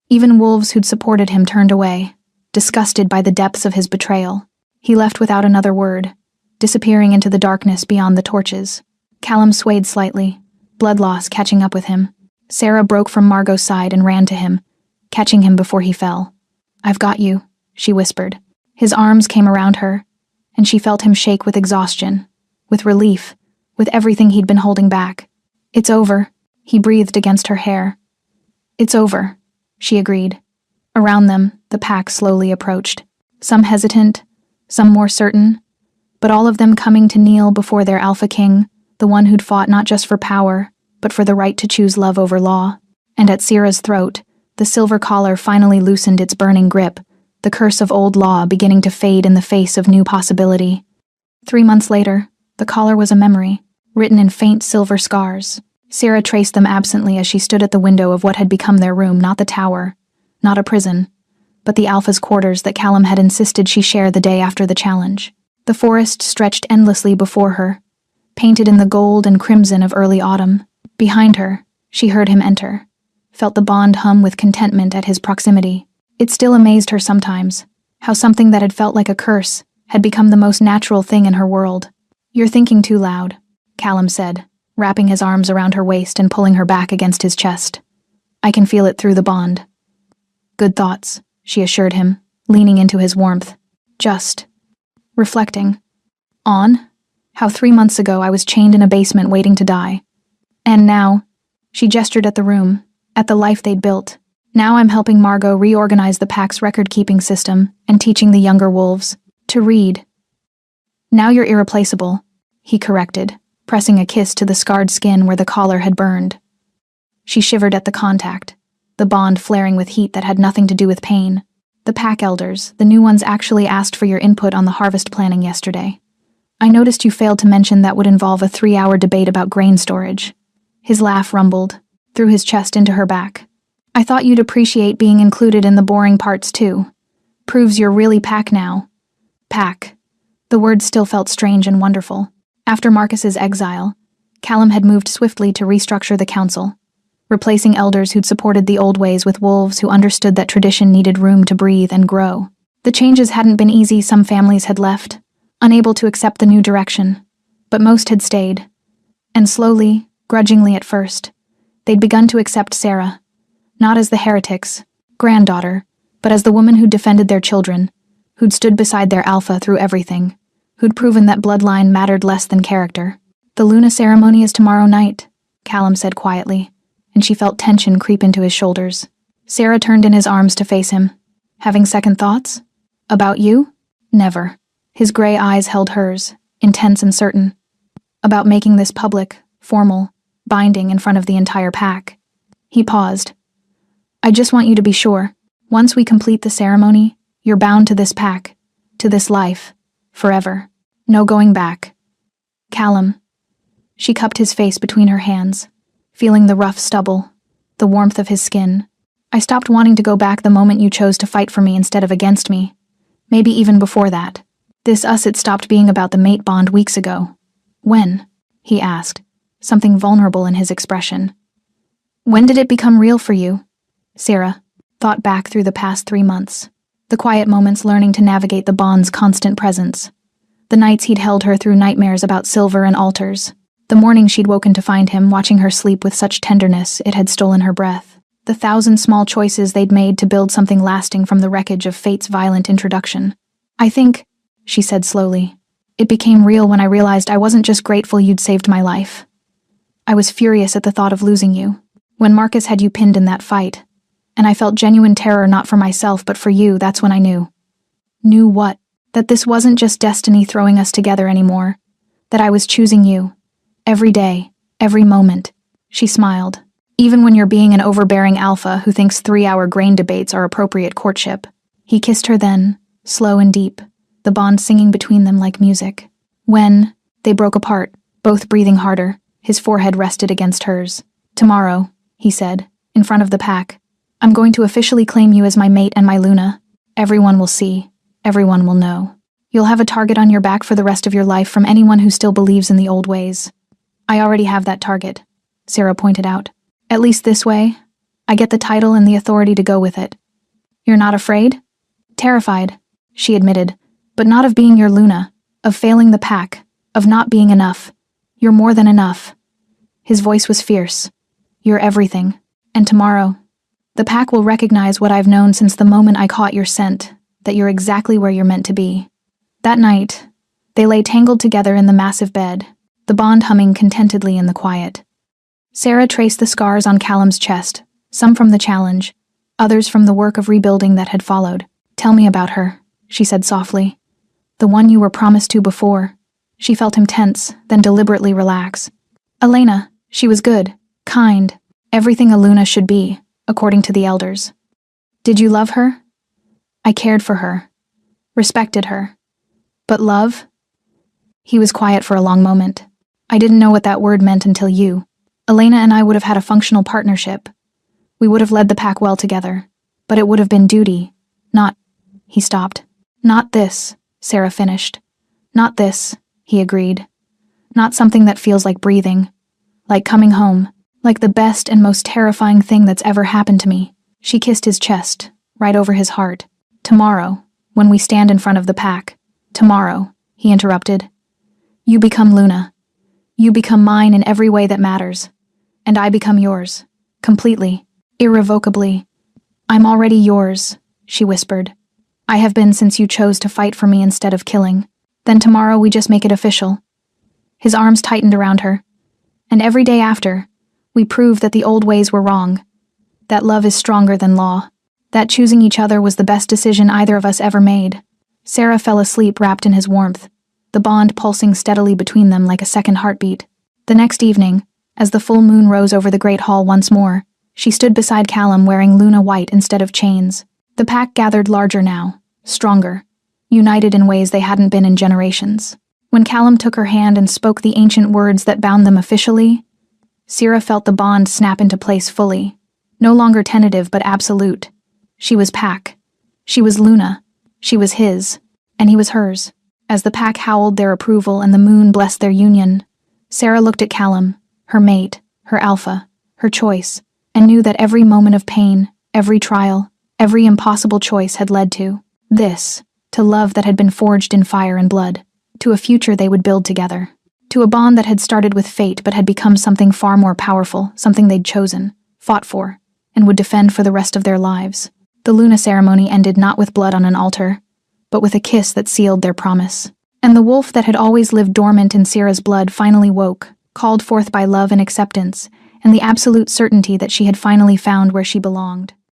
Even wolves who'd supported him turned away, disgusted by the depths of his betrayal. He left without another word, disappearing into the darkness beyond the torches. Callum swayed slightly, blood loss catching up with him. Sarah broke from Margot's side and ran to him, catching him before he fell. I've got you, she whispered, His arms came around her, and she felt him shake with exhaustion, with relief, with everything he'd been holding back. "It's over," he breathed against her hair. "It's over," she agreed. Around them, the pack slowly approached, some hesitant, some more certain, but all of them coming to kneel before their Alpha King, the one who'd fought not just for power, but for the right to choose love over law. And at Sierra's throat, the silver collar finally loosened its burning grip, the curse of old law beginning to fade in the face of new possibility. 3 months later, the collar was a memory, written in faint silver scars. Sierra traced them absently as she stood at the window of what had become their room, not the tower, not a prison, but the Alpha's quarters that Callum had insisted she share the day after the challenge. The forest stretched endlessly before her, painted in the gold and crimson of early autumn. Behind her, she heard him enter, felt the bond hum with contentment at his proximity. It still amazed her sometimes, how something that had felt like a curse had become the most natural thing in her world. "You're thinking too loud," Callum said, wrapping his arms around her waist and pulling her back against his chest. "I can feel it through the bond." "Good thoughts," she assured him, leaning into his warmth. "Just reflecting on how 3 months ago I was chained in a basement waiting to die. And now," she gestured at the room, at the life they'd built. "Now I'm helping Margot reorganize the pack's record-keeping system and teaching the younger wolves to read." "Now you're irreplaceable," he corrected, pressing a kiss to the scarred skin where the collar had burned. She shivered at the contact, the bond flaring with heat that had nothing to do with pain. "The pack elders, the new ones, actually asked for your input on the harvest planning yesterday. I noticed you failed to mention that would involve a 3-hour debate about grain storage." His laugh rumbled, through his chest into her back. "I thought you'd appreciate being included in the boring parts too. Proves you're really pack now." Pack. The word still felt strange and wonderful. After Marcus's exile, Callum had moved swiftly to restructure the council, replacing elders who'd supported the old ways with wolves who understood that tradition needed room to breathe and grow. The changes hadn't been easy. Some families had left, unable to accept the new direction, but most had stayed. And slowly, grudgingly at first, they'd begun to accept Sarah, not as the heretic's granddaughter, but as the woman who'd defended their children, who'd stood beside their Alpha through everything, who'd proven that bloodline mattered less than character. "The Luna ceremony is tomorrow night," Callum said quietly, and she felt tension creep into his shoulders. Sarah turned in his arms to face him. "Having second thoughts? About you?" "Never." His gray eyes held hers, intense and certain. "About making this public, formal, binding in front of the entire pack." He paused. "I just want you to be sure. Once we complete the ceremony, you're bound to this pack, to this life, forever. No going back." "Callum." She cupped his face between her hands, feeling the rough stubble, the warmth of his skin. "I stopped wanting to go back the moment you chose to fight for me instead of against me. Maybe even before that. This us, it stopped being about the mate bond weeks ago." "When?" he asked, something vulnerable in his expression. "When did it become real for you?" Sarah thought back through the past 3 months, the quiet moments learning to navigate the bond's constant presence, the nights he'd held her through nightmares about silver and altars, the mornings she'd woken to find him watching her sleep with such tenderness it had stolen her breath, the 1,000 small choices they'd made to build something lasting from the wreckage of fate's violent introduction. "I think," she said slowly, "it became real when I realized I wasn't just grateful you'd saved my life. I was furious at the thought of losing you, when Marcus had you pinned in that fight, and I felt genuine terror not for myself but for you. That's when I knew." "Knew what?" "That this wasn't just destiny throwing us together anymore, that I was choosing you. Every day, every moment." She smiled. "Even when you're being an overbearing alpha who thinks 3-hour grain debates are appropriate courtship." He kissed her then, slow and deep, the bond singing between them like music. When they broke apart, both breathing harder, his forehead rested against hers. "Tomorrow," he said, in front of the pack, "I'm going to officially claim you as my mate and my Luna. Everyone will see. Everyone will know. You'll have a target on your back for the rest of your life from anyone who still believes in the old ways." "I already have that target," Sarah pointed out. "At least this way, I get the title and the authority to go with it." "You're not afraid?" "Terrified," she admitted, "but not of being your Luna, of failing the pack, of not being enough. You're more than enough." His voice was fierce. "You're everything. And tomorrow, the pack will recognize what I've known since the moment I caught your scent, that you're exactly where you're meant to be. That night, they lay tangled together in the massive bed, the bond humming contentedly in the quiet. Sarah traced the scars on Callum's chest, some from the challenge, others from the work of rebuilding that had followed. "Tell me about her," she said softly. "The one you were promised to before." She felt him tense, then deliberately relax. "Elena, she was good, kind, everything a Luna should be, according to the elders." "Did you love her?" "I cared for her, respected her. But love?" He was quiet for a long moment. "I didn't know what that word meant until you. Elena and I would have had a functional partnership. We would have led the pack well together, but it would have been duty, not—" He stopped. "Not this," Sarah finished. "Not this," he agreed. "Not something that feels like breathing, like coming home, like the best and most terrifying thing that's ever happened to me." She kissed his chest, right over his heart. "Tomorrow, when we stand in front of the pack, tomorrow," he interrupted, "you become Luna. You become mine in every way that matters. And I become yours. Completely. Irrevocably. I'm already yours," she whispered. "I have been since you chose to fight for me instead of killing. Then tomorrow we just make it official." His arms tightened around her. "And every day after, we prove that the old ways were wrong. That love is stronger than law. That choosing each other was the best decision either of us ever made." Sarah fell asleep wrapped in his warmth, the bond pulsing steadily between them like a second heartbeat. The next evening, as the full moon rose over the great hall once more, she stood beside Callum wearing Luna white instead of chains. The pack gathered larger now, stronger, united in ways they hadn't been in generations. When Callum took her hand and spoke the ancient words that bound them officially, Sarah felt the bond snap into place fully, no longer tentative but absolute. She was pack. She was Luna. She was his, and he was hers. As the pack howled their approval and the moon blessed their union, Sarah looked at Callum, her mate, her alpha, her choice, and knew that every moment of pain, every trial, every impossible choice had led to this, to love that had been forged in fire and blood, to a future they would build together, to a bond that had started with fate but had become something far more powerful, something they'd chosen, fought for, and would defend for the rest of their lives. The Luna ceremony ended not with blood on an altar, but with a kiss that sealed their promise. And the wolf that had always lived dormant in Sarah's blood finally woke, called forth by love and acceptance, and the absolute certainty that she had finally found where she belonged.